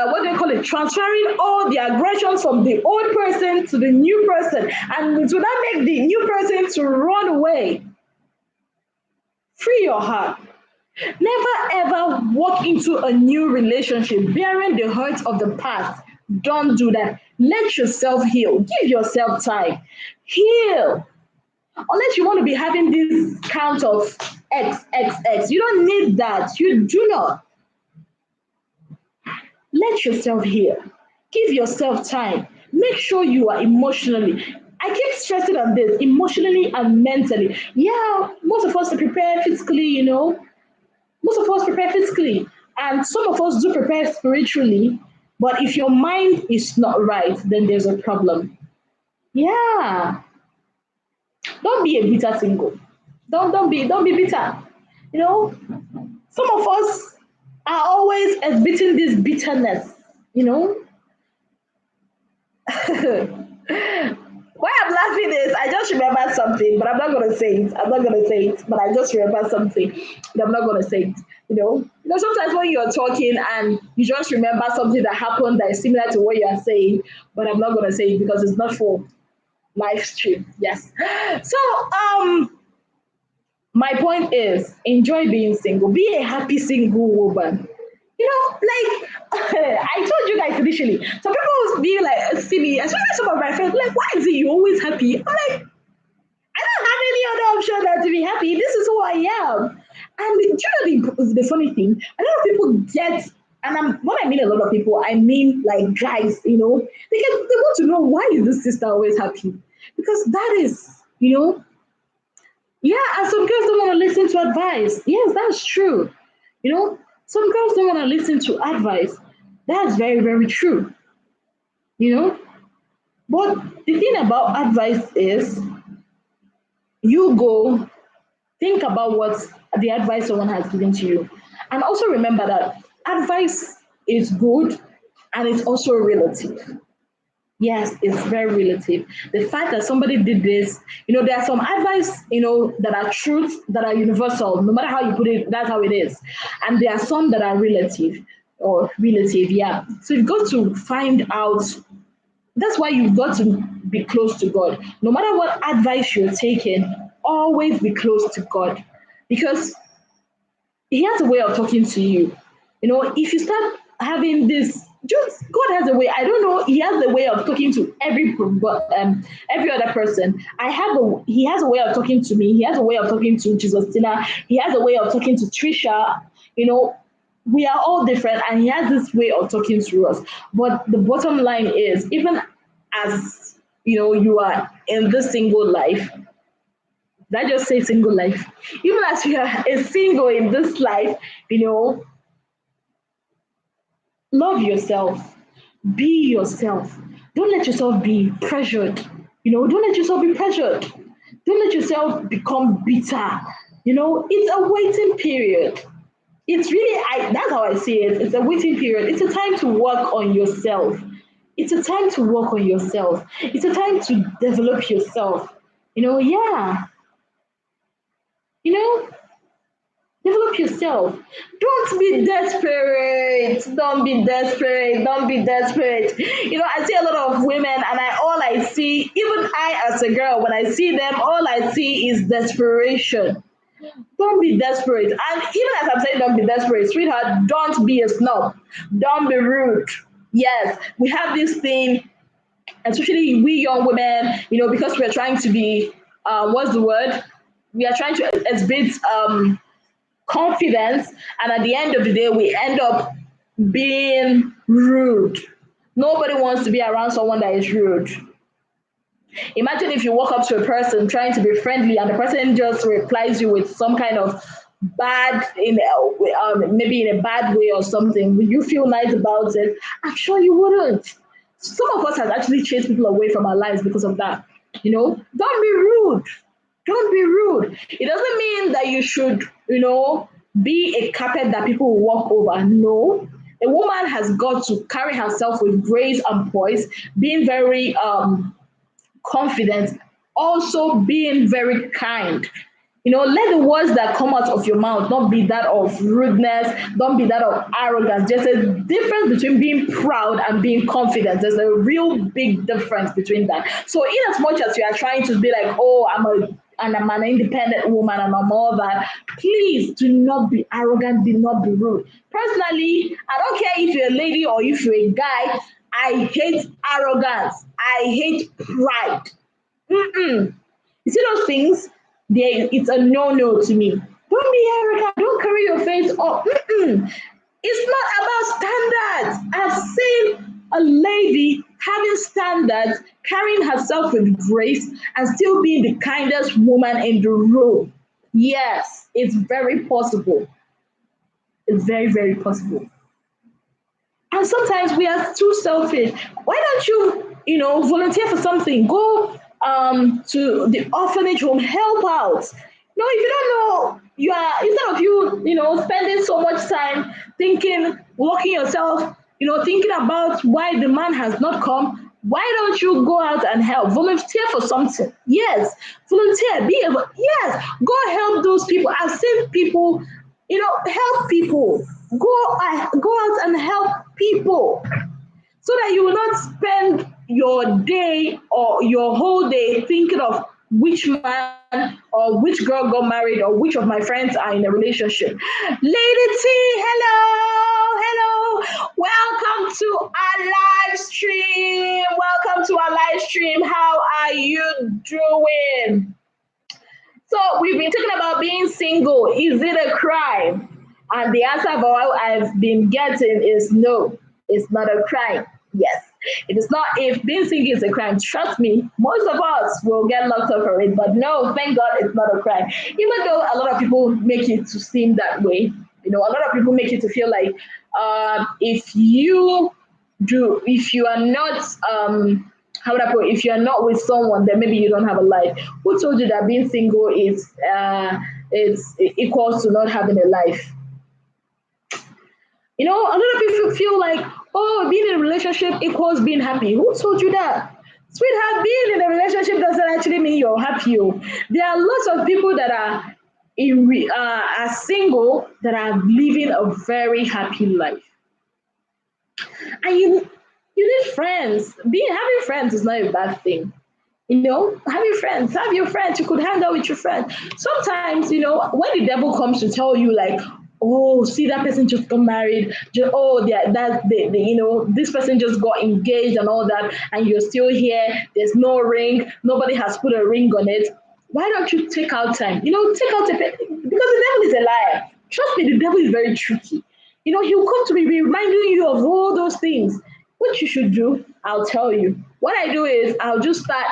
what do you call it, transferring all the aggressions from the old person to the new person, and it will not make the new person to run away. Free your heart. Never ever walk into a new relationship bearing the hurt of the past. Don't do that. Let yourself heal. Give yourself time. Heal. Unless you want to be having this count of XXX. You don't need that. You do not. Let yourself heal. Give yourself time. Make sure you are emotionally. I keep stressing on this, emotionally and mentally. Yeah, most of us are prepared physically, you know. Most of us prepare physically, and some of us do prepare spiritually. But if your mind is not right, then there's a problem. Yeah, don't be a bitter single. Don't be bitter. You know, some of us are always exhibiting this bitterness. You know, why I'm laughing is I just remembered something, but I'm not gonna say it. I'm not gonna say it, but I just remembered something, but I'm not gonna say it. Sometimes when you're talking and you just remember something that happened that is similar to what you are saying, but I'm not gonna say it because it's not for live stream. Yes. So my point is enjoy being single. Be a happy single woman. Like I told you guys initially, some people will be like, see me, especially some of my friends, like, why is it you always happy? I'm like, I don't have any other option than to be happy. This is who I am. And do you know the funny thing? A lot of people get, and when I mean a lot of people, I mean like guys, they want to know why is this sister always happy? Because that is, yeah, and some girls don't want to listen to advice. Yes, that's true. Some girls don't want to listen to advice. That's very, very true. You know, but the thing about advice is you go think about what the advice someone has given to you. And also remember that advice is good and it's also relative. Yes, it's very relative. The fact that somebody did this, there are some advice, that are truths that are universal. No matter how you put it, that's how it is. And there are some that are relative, yeah. So you've got to find out. That's why you've got to be close to God. No matter what advice you're taking, always be close to God. Because He has a way of talking to you. If you start having this, just God has a way. I don't know. He has a way of talking to every other person. He has a way of talking to me. He has a way of talking to Jesus Tina. He has a way of talking to Trisha. We are all different, and He has this way of talking to us. But the bottom line is, even as you are in this single life, did I just say single life? Even as you are a single in this life, love yourself, be yourself. Don't let yourself be pressured. Don't let yourself be pressured. Don't let yourself become bitter. It's a waiting period. It's really, that's how I see it. It's a waiting period. It's a time to work on yourself. It's a time to work on yourself. It's a time to develop yourself. Yeah. You know, Develop yourself. Don't be desperate. Don't be desperate. Don't be desperate. I see a lot of women, and all I see, even I as a girl, when I see them, all I see is desperation. Don't be desperate. And even as I'm saying, don't be desperate, sweetheart, don't be a snob. Don't be rude. Yes, we have this thing, especially we young women, because we're trying to be, what's the word? We are trying to exhibit confidence, and at the end of the day we end up being rude. Nobody wants to be around someone that is rude. Imagine if you walk up to a person trying to be friendly and the person just replies you with some kind of bad, maybe in a bad way or something. Would you feel nice about it? I'm sure you wouldn't. Some of us have actually chased people away from our lives because of that. Don't be rude. Don't be rude. It doesn't mean that you should, be a carpet that people will walk over. No. A woman has got to carry herself with grace and poise, being very confident, also being very kind. Let the words that come out of your mouth not be that of rudeness, don't be that of arrogance. There's a difference between being proud and being confident. There's a real big difference between that. So, in as much as you are trying to be like, oh, I'm an independent woman and I'm all that, please do not be arrogant, do not be rude. Personally, I don't care if you're a lady or if you're a guy, I hate arrogance. I hate pride. Mm-mm. You see those things? It's a no-no to me. Don't be arrogant. Don't carry your face up. Mm-mm. It's not about standards. I've seen a lady having standards, carrying herself with grace, and still being the kindest woman in the room. Yes, it's very possible. It's very, very possible. And sometimes we are too selfish. Why don't you, volunteer for something? Go to the orphanage home, help out. If you don't know, you are, instead of you, spending so much time thinking, working yourself, thinking about why the man has not come. Why don't you go out and help? Volunteer for something. Yes, volunteer. Yes, go help those people. I've seen people, help people. Go out and help people so that you will not spend your day or your whole day thinking of which man or which girl got married or which of my friends are in a relationship. Lady T, hello. Welcome to our live stream. Welcome to our live stream. How are you doing? So we've been talking about being single. Is it a crime? And the answer I've been getting is no, it's not a crime. Yes, it is not. If being single is a crime, trust me, most of us will get locked up for it. But no, thank God it's not a crime. Even though a lot of people make it to seem that way, a lot of people make it to feel like if you are not how would I put it? If you're not with someone, then maybe you don't have a life. Who told you that being single is it's equals to not having a life? A lot of people feel like, oh, being in a relationship equals being happy. Who told you that? Sweetheart, being in a relationship doesn't actually mean you're happy. There are lots of people that are single that are living a very happy life. And you need friends. Having friends is not a bad thing. Having friends, have your friends. You could hang out with your friends. Sometimes, when the devil comes to tell you, like, oh, see that person just got married. This person just got engaged and all that, and you're still here. There's no ring. Nobody has put a ring on it. Why don't you take out time? Take out because the devil is a liar. Trust me, the devil is very tricky. He'll come to me reminding you of all those things. What you should do, I'll tell you. What I do is I'll just start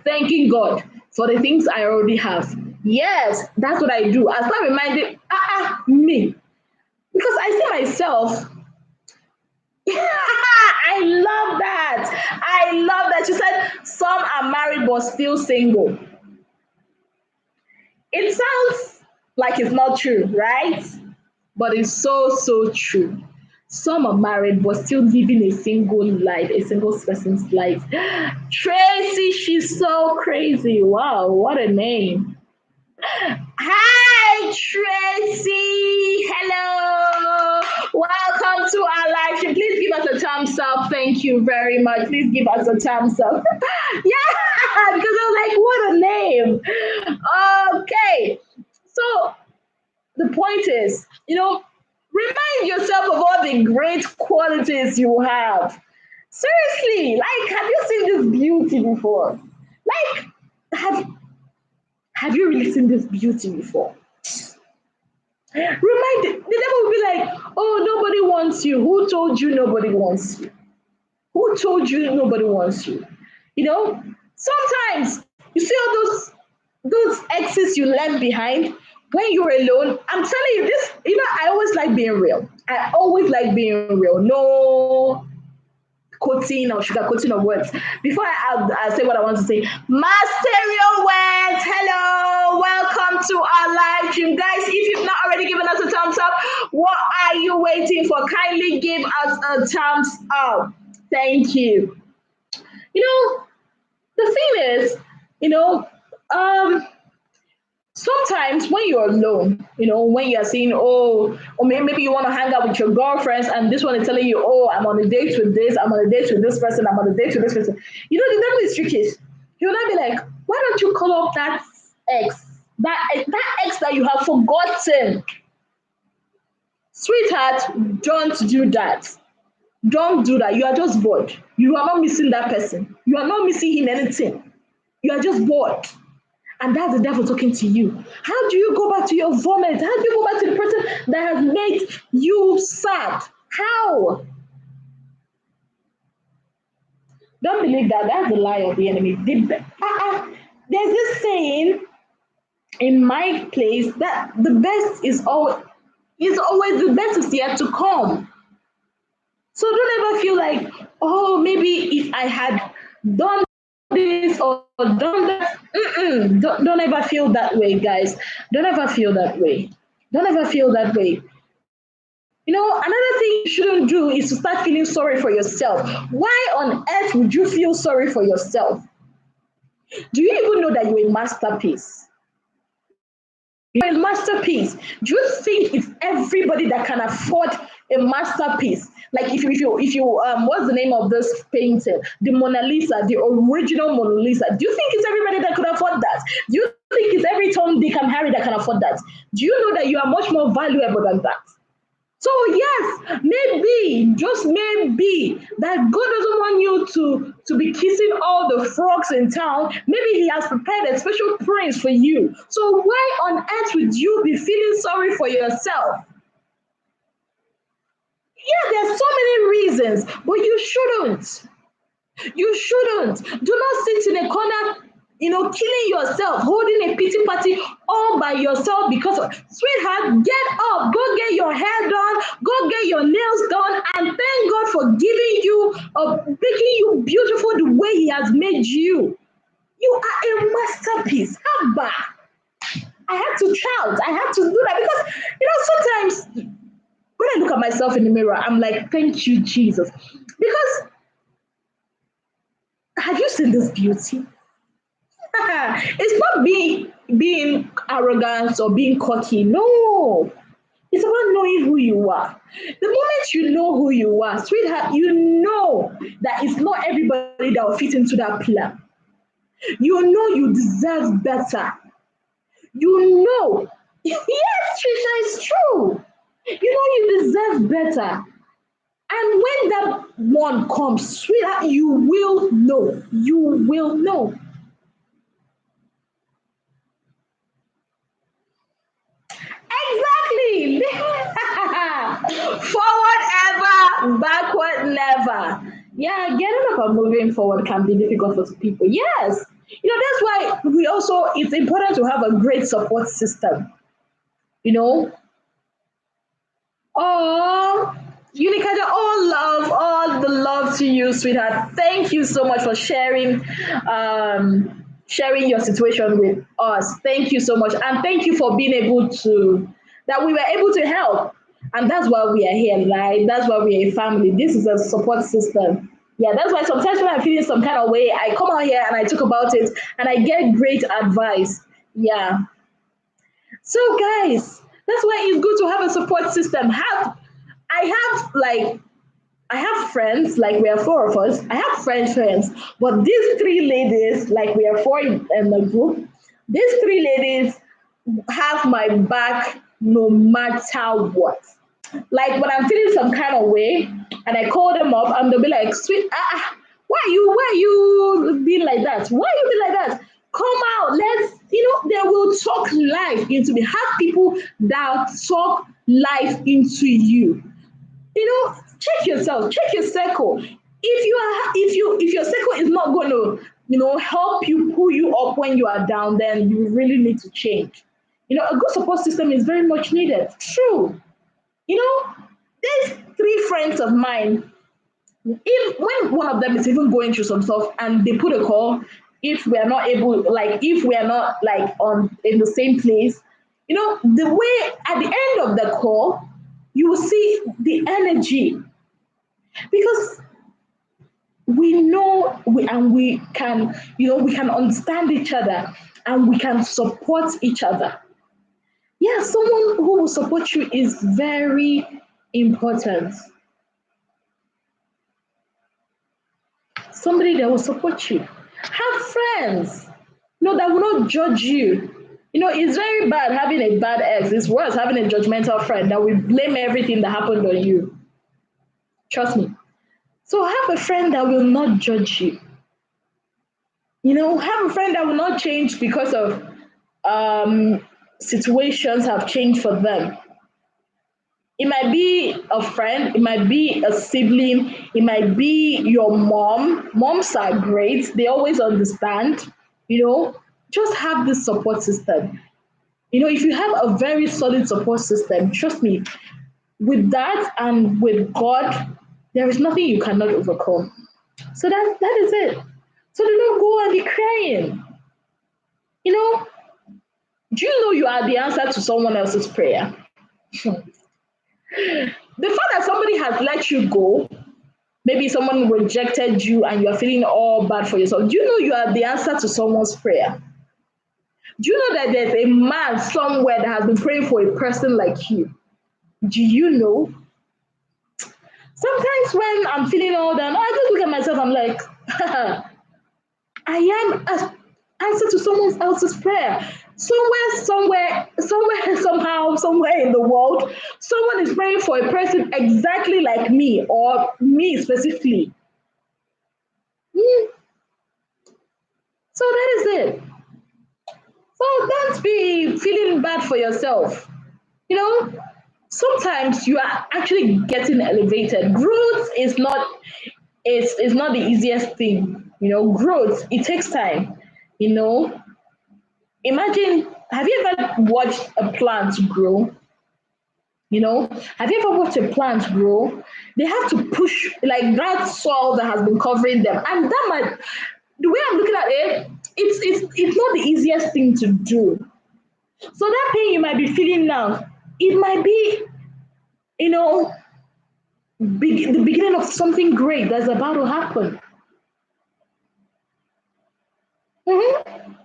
thanking God for the things I already have. Yes, that's what I do. I start reminding me. Because I see myself. I love that. I love that. She said some are married but still single. It sounds like it's not true, right? But it's so, so true. Some are married but still living a single life, a single person's life. Tracy, she's so crazy. Wow, what a name. Hi, Tracy. Hello. Welcome to our live stream. Please give us a thumbs up. Thank you very much. Please give us a thumbs up. Yeah, because I was like, what a name. Okay. So the point is, remind yourself of all the great qualities you have. Seriously, like, have you seen this beauty before? Like, have you really seen this beauty before? Remind the devil will be like, oh, nobody wants you. Who told you nobody wants you? Who told you nobody wants you? Sometimes you see all those exes you left behind when you're alone. I'm telling you this, I always like being real. I always like being real. No quoting or sugar quoting of words. Before I say what I want to say, Masterio words. Hello, welcome to our live stream, guys. If you've not already given us a thumbs up, what are you waiting for? Kindly give us a thumbs up. Thank you. The thing is, sometimes when you're alone, when you're saying, oh, or maybe you want to hang out with your girlfriends, and this one is telling you, oh, I'm on a date with this, I'm on a date with this person, I'm on a date with this person. The devil is tricky. He'll not be like, why don't you call up that ex, that ex that you have forgotten? Sweetheart, don't do that. Don't do that. You are just bored. You are not missing that person. You are not missing him anything. You are just bored. And that's the devil talking to you. How do you go back to your vomit? How do you go back to the person that has made you sad? How? Don't believe that. That's the lie of the enemy. There's this saying in my place that the best is always the best is yet to come. So don't ever feel like, oh, maybe if I had done this or done that. Don't ever feel that way, guys. Don't ever feel that way. Don't ever feel that way. Another thing you shouldn't do is to start feeling sorry for yourself. Why on earth would you feel sorry for yourself? Do you even know that you're a masterpiece? You're a masterpiece. Do you think it's everybody that can afford a masterpiece? Like if you what's the name of this painting? The Mona Lisa, the original Mona Lisa. Do you think it's everybody that could afford that? Do you think it's every Tom, Dick, and Harry that can afford that? Do you know that you are much more valuable than that? So yes, maybe, just maybe, that God doesn't want you to be kissing all the frogs in town. Maybe He has prepared a special prince for you. So why on earth would you be feeling sorry for yourself? Yeah, there's so many reasons, but you shouldn't. You shouldn't. Do not sit in a corner, killing yourself, holding a pity party all by yourself because sweetheart, get up, go get your hair done, go get your nails done, and thank God for giving you, making you beautiful the way He has made you. You are a masterpiece. Abba. I had to shout. I had to do that because, sometimes when I look at myself in the mirror, I'm like, thank you, Jesus. Because have you seen this beauty? It's not being arrogant or being cocky. No. It's about knowing who you are. The moment you know who you are, sweetheart, you know that it's not everybody that will fit into that plan. You know you deserve better. You know. Yes, Trisha, it's true. You know you deserve better. And when that one comes, sweetheart, you will know. You will know. Exactly. Forward ever, backward never. Yeah, getting up and moving forward can be difficult for people. Yes. That's why it's important to have a great support system. Oh, Unikaja, all the love to you, sweetheart. Thank you so much for sharing your situation with us. Thank you so much, and thank you for being able to that we were able to help. And that's why we are here, right? That's why we are a family. This is a support system. Yeah, that's why sometimes when I'm feeling some kind of way, I come out here and I talk about it, and I get great advice. Yeah. So guys, that's why it's good to have a support system. I have friends, like we are four of us. I have friends, but these three ladies, like we are four in the group, these three ladies have my back no matter what. Like when I'm feeling some kind of way and I call them up and they'll be like, sweet, why are you being like that? Why are you being like that? Come out, they will talk life into me. Have people that talk life into you. Check yourself, check your circle. If your circle is not going to help you pull you up when you are down, then you really need to change. A good support system is very much needed. True. There's three friends of mine. If when one of them is even going through some stuff and they put a call, if we are not able, like if we are not like on in the same place, the way at the end of the call, you will see the energy, because we know we can, we can understand each other and we can support each other. Yeah, someone who will support you is very important. Somebody that will support you. Have friends, that will not judge you. It's very bad having a bad ex. It's worse having a judgmental friend that will blame everything that happened on you. Trust me. So have a friend that will not judge you. Have a friend that will not change because of situations have changed for them. It might be a friend, it might be a sibling, it might be your mom. Moms are great, they always understand. Just have this support system. If you have a very solid support system, trust me, with that and with God, there is nothing you cannot overcome. So that is it. So do not go and be crying. You know, do you know you are the answer to someone else's prayer? The fact that somebody has let you go, maybe someone rejected you and you're feeling all bad for yourself, do you know you are the answer to someone's prayer? Do you know that there's a man somewhere that has been praying for a person like you? Do you know? Sometimes when I'm feeling all down, I just look at myself, I'm like, I am an answer to someone else's prayer. Somehow, somewhere in the world, someone is praying for a person exactly like me or me specifically. Mm, So that is it. So don't be feeling bad for yourself. You know, sometimes you are actually getting elevated. Growth is not the easiest thing. Growth, it takes time. You know, Imagine, have you ever watched a plant grow? Have you ever watched a plant grow? They have to push like that soil that has been covering them, and that might, the way I'm looking at it, it's not the easiest thing to do. So that pain you might be feeling now, it might be, you know, the beginning of something great that's about to happen. Mhm.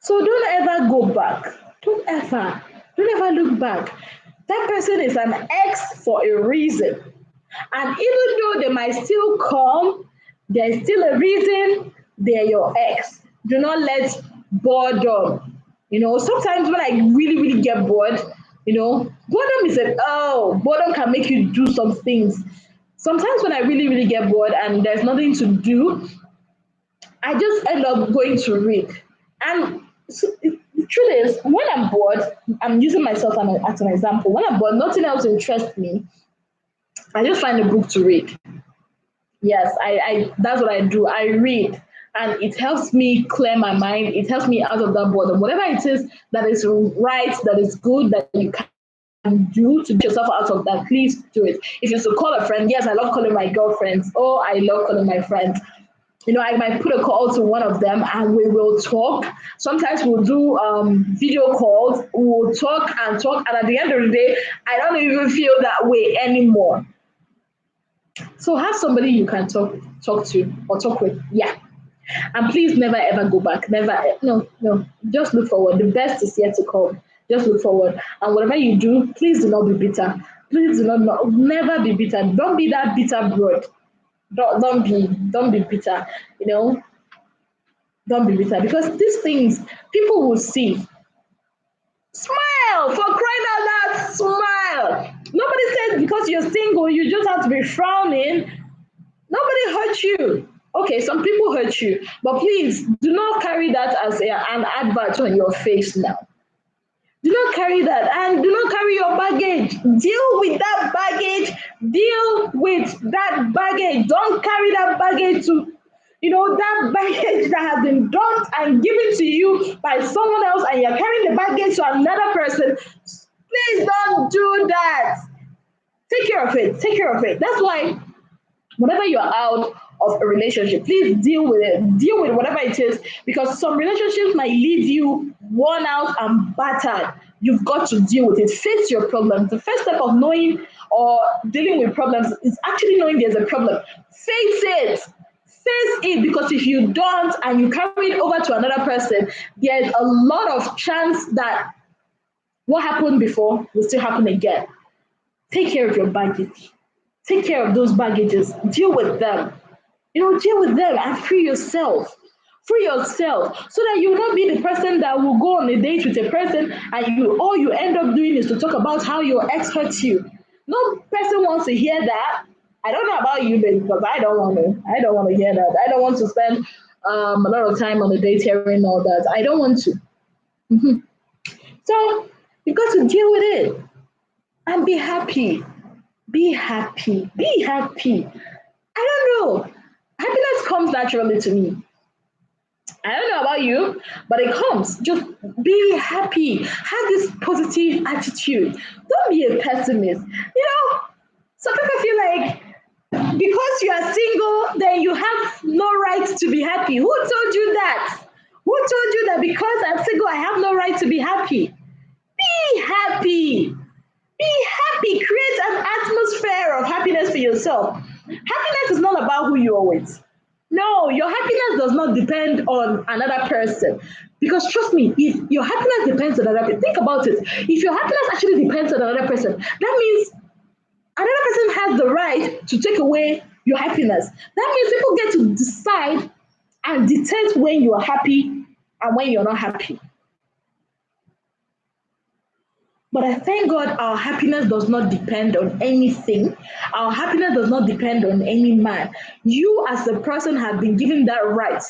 So don't ever look back. That person is an ex for a reason. And even though they might still come, there's still a reason they're your ex. Do not let boredom. Sometimes when I really, really get bored, boredom is boredom can make you do some things. Sometimes when I really, really get bored and there's nothing to do, I just end up going to read. And the truth is, when I'm bored, I'm using myself as an example. When I'm bored, nothing else interests me. I just find a book to read. Yes, I that's what I do. I read, and it helps me clear my mind. It helps me out of that boredom. Whatever it is that is right, that is good, that you can do to get yourself out of that, please do it. If you should call a friend, yes, I love calling my girlfriends. Oh, I love calling my friends. I might put a call to one of them and we will talk. Sometimes we'll do video calls. We'll talk and talk. And at the end of the day, I don't even feel that way anymore. So have somebody you can talk to or talk with. Yeah. And please never ever go back. Never. No. Just look forward. The best is yet to come. Just look forward. And whatever you do, please do not be bitter. Please do not never be bitter. Don't be that bitter broad. Don't be bitter. Don't be bitter because these things people will see. Smile for crying out loud. Smile. Nobody said because you're single you just have to be frowning. Nobody hurt you. Okay, some people hurt you, but please do not carry that as an advert on your face now. Do not carry that and do not carry your baggage. Deal with that baggage. Deal with that baggage. Don't carry that baggage to, that baggage that has been dumped and given to you by someone else and you're carrying the baggage to another person. Please don't do that. Take care of it. Take care of it. That's why whenever you're out of a relationship, please deal with it. Deal with whatever it is because some relationships might leave you worn out and battered. You've got to deal with it. Face your problems. The first step of knowing or dealing with problems is actually knowing there's a problem. Face it. Face it because if you don't and you carry it over to another person, there's a lot of chance that what happened before will still happen again. Take care of your baggage. Take care of those baggages. Deal with them. Deal with them and free yourself. Free yourself so that you will not be the person that will go on a date with a person and all you end up doing is to talk about how your ex hurt you. No person wants to hear that. I don't know about you, babe, because I don't want to hear that. I don't want to spend a lot of time on a date hearing all that. I don't want to. So you've got to deal with it and be happy. Be happy. Be happy. I don't know. Happiness comes naturally to me. I don't know about you, but it comes. Just be happy. Have this positive attitude. Don't be a pessimist. Some people feel like because you are single, then you have no right to be happy. Who told you that? Who told you that because I'm single, I have no right to be happy? Be happy. Be happy. Create an atmosphere of happiness for yourself. Happiness is not about who you are with. No, your happiness does not depend on another person. Because trust me, if your happiness depends on another person, think about it. If your happiness actually depends on another person, that means another person has the right to take away your happiness. That means people get to decide and dictate when you are happy and when you're not happy. But I thank God our happiness does not depend on anything. Our happiness does not depend on any man. You as a person have been given that right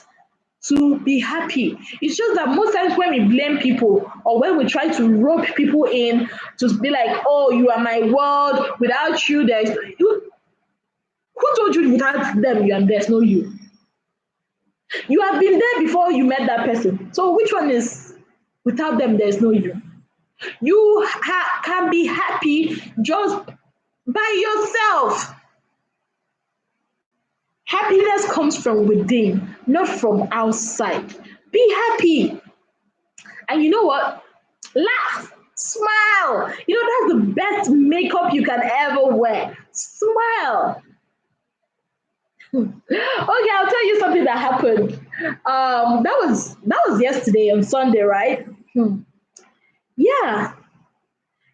to be happy. It's just that most times when we blame people or when we try to rope people in to be like, oh, you are my world, without you, there's who told you without them there's no you? You have been there before you met that person. So which one is without them there's no you? You can be happy just by yourself. Happiness comes from within, not from outside. Be happy. And you know what? Laugh, smile. That's the best makeup you can ever wear. Smile. Okay, I'll tell you something that happened. That was yesterday on Sunday, right? Yeah.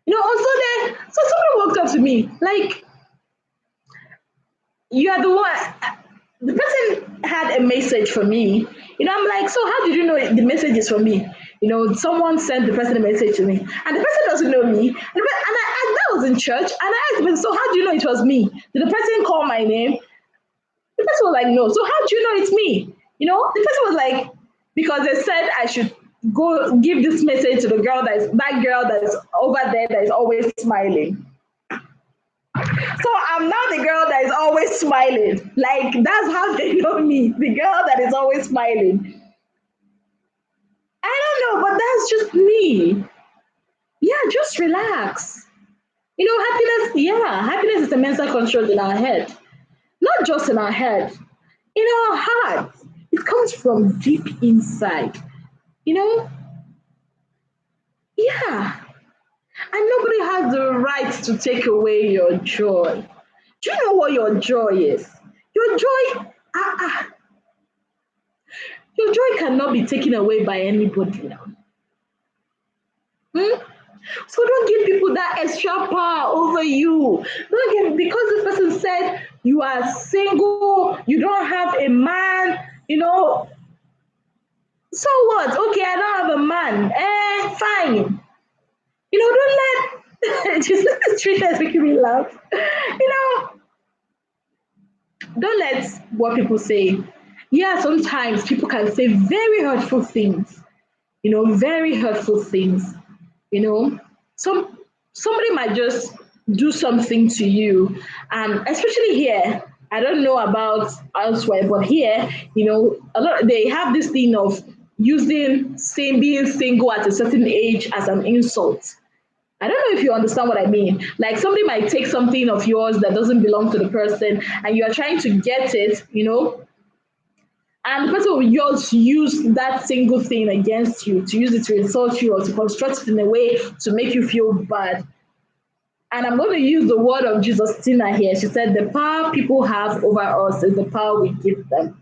On Sunday, so somebody walked up to me, like, you are the one. The person had a message for me. I'm like, so how did you know the message is for me? Someone sent the person a message to me, and the person doesn't know me. And that was in church, and I asked him, so how do you know it was me? Did the person call my name? The person was like, no. So how do you know it's me? The person was like, because they said I should go give this message to the girl that girl that is over there that is always smiling. So I'm now the girl that is always smiling. Like, that's how they know me. The girl that is always smiling. I don't know, but that's just me. Yeah, just relax. Happiness, yeah, happiness is a mental construct in our head, not just in our head, in our heart. It comes from deep inside, you know? Yeah. And nobody has the right to take away your joy. Do you know what your joy is? Your joy, your joy cannot be taken away by anybody now. Hmm? So don't give people that extra power over you. Don't give because this person said you are single, you don't have a man, so what? Okay, I don't have a man. Fine. Don't let just this treat is making me laugh. Don't let what people say. Yeah, sometimes people can say very hurtful things, very hurtful things. You know, some somebody might just do something to you, and especially here, I don't know about elsewhere, but here, a lot they have this thing of using being single at a certain age as an insult. I don't know if you understand what I mean. Like somebody might take something of yours that doesn't belong to the person, and you are trying to get it, and the person will just use that single thing against you, to use it to insult you or to construct it in a way to make you feel bad. And I'm going to use the word of Jesus Tina here. She said, the power people have over us is the power we give them.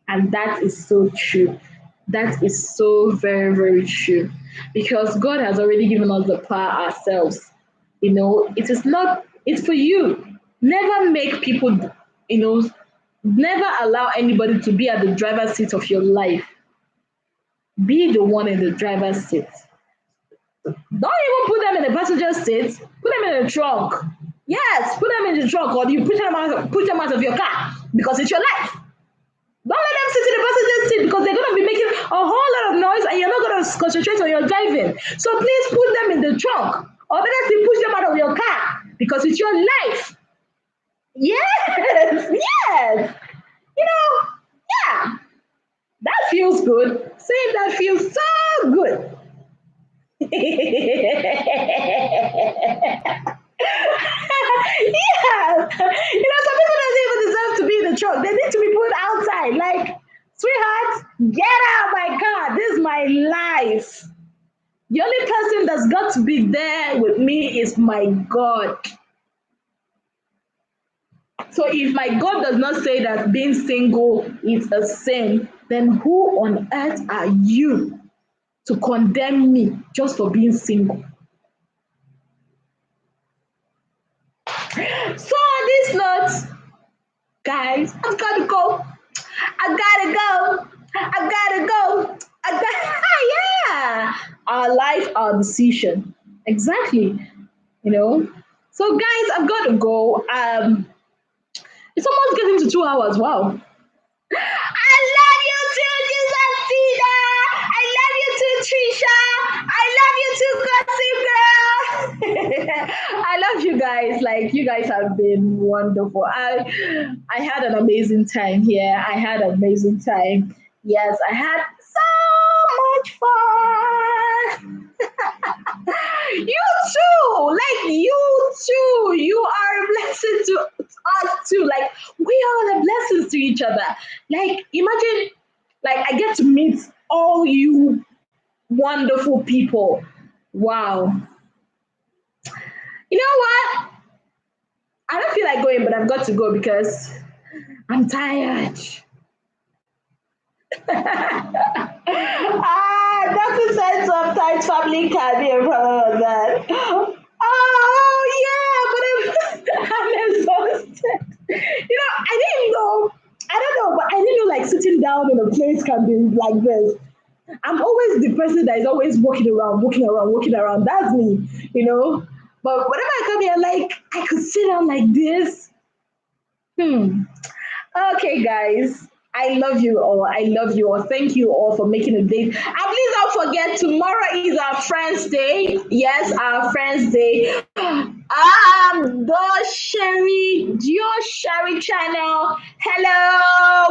And that is so true. That is so very, very true. Because God has already given us the power ourselves. It is not, it's for you. Never make people, you know, never allow anybody to be at the driver's seat of your life. Be the one in the driver's seat. Don't even put them in the passenger seat. Put them in the trunk. Yes, put them in the trunk, or you push them out of your car because it's your life. Don't let them sit in the passenger seat because they're going to be making a whole lot of noise and you're not going to concentrate on your driving. So please put them in the trunk, or better still push them out of your car because it's your life. Yes, yes. Yeah, that feels good. Saying that feels so good. Yeah. Some people don't even deserve to be in the truck. They need to be put outside. Like, sweetheart, get out of my car. This is my life. The only person that's got to be there with me is my God. So if my God does not say that being single is a sin, then who on earth are you to condemn me just for being single? So on this note, guys, I've got to go. I gotta go. I gotta go. I got yeah. Our life, our decision. Exactly. So guys, I've got to go. It's almost getting to 2 hours. Wow. I love you too, Giuseppina. I love you too, Trisha. I love you too, Gossip Girl. I love you guys. Like you guys have been wonderful. I had an amazing time here. I had an amazing time. Yes, I had so much fun. You too, like you too. You are a blessing to us too. Like we are a blessings to each other. Like imagine, like I get to meet all you wonderful people. Wow. You know what? I don't feel like going, but I've got to go because I'm tired. Doctor said sometimes family can be a problem with that. Oh yeah, but I'm exhausted. I didn't know. I don't know, but I didn't know like sitting down in a place can be like this. I'm always the person that is always walking around, walking around, walking around. That's me. But whenever I come here, like I could sit down like this. Hmm. Okay, guys. I love you all. I love you all. Thank you all for making a date. And please don't forget, tomorrow is our Friends Day. Yes, our Friends Day. Your Sherry channel. Hello,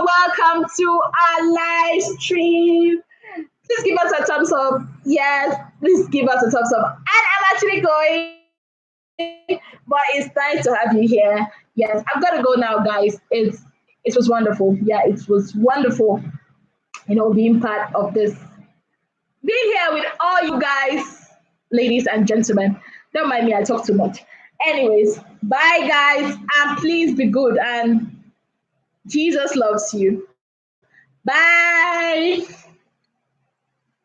welcome to our live stream. Please give us a thumbs up. Yes, please give us a thumbs up. And I'm actually going but it's nice to have you here. Yes, I've got to go now, guys. It was wonderful. Yeah, it was wonderful, being part of this, being here with all you guys, ladies and gentlemen. Don't mind me, I talk too much. Anyways, bye, guys, and please be good. And Jesus loves you. Bye.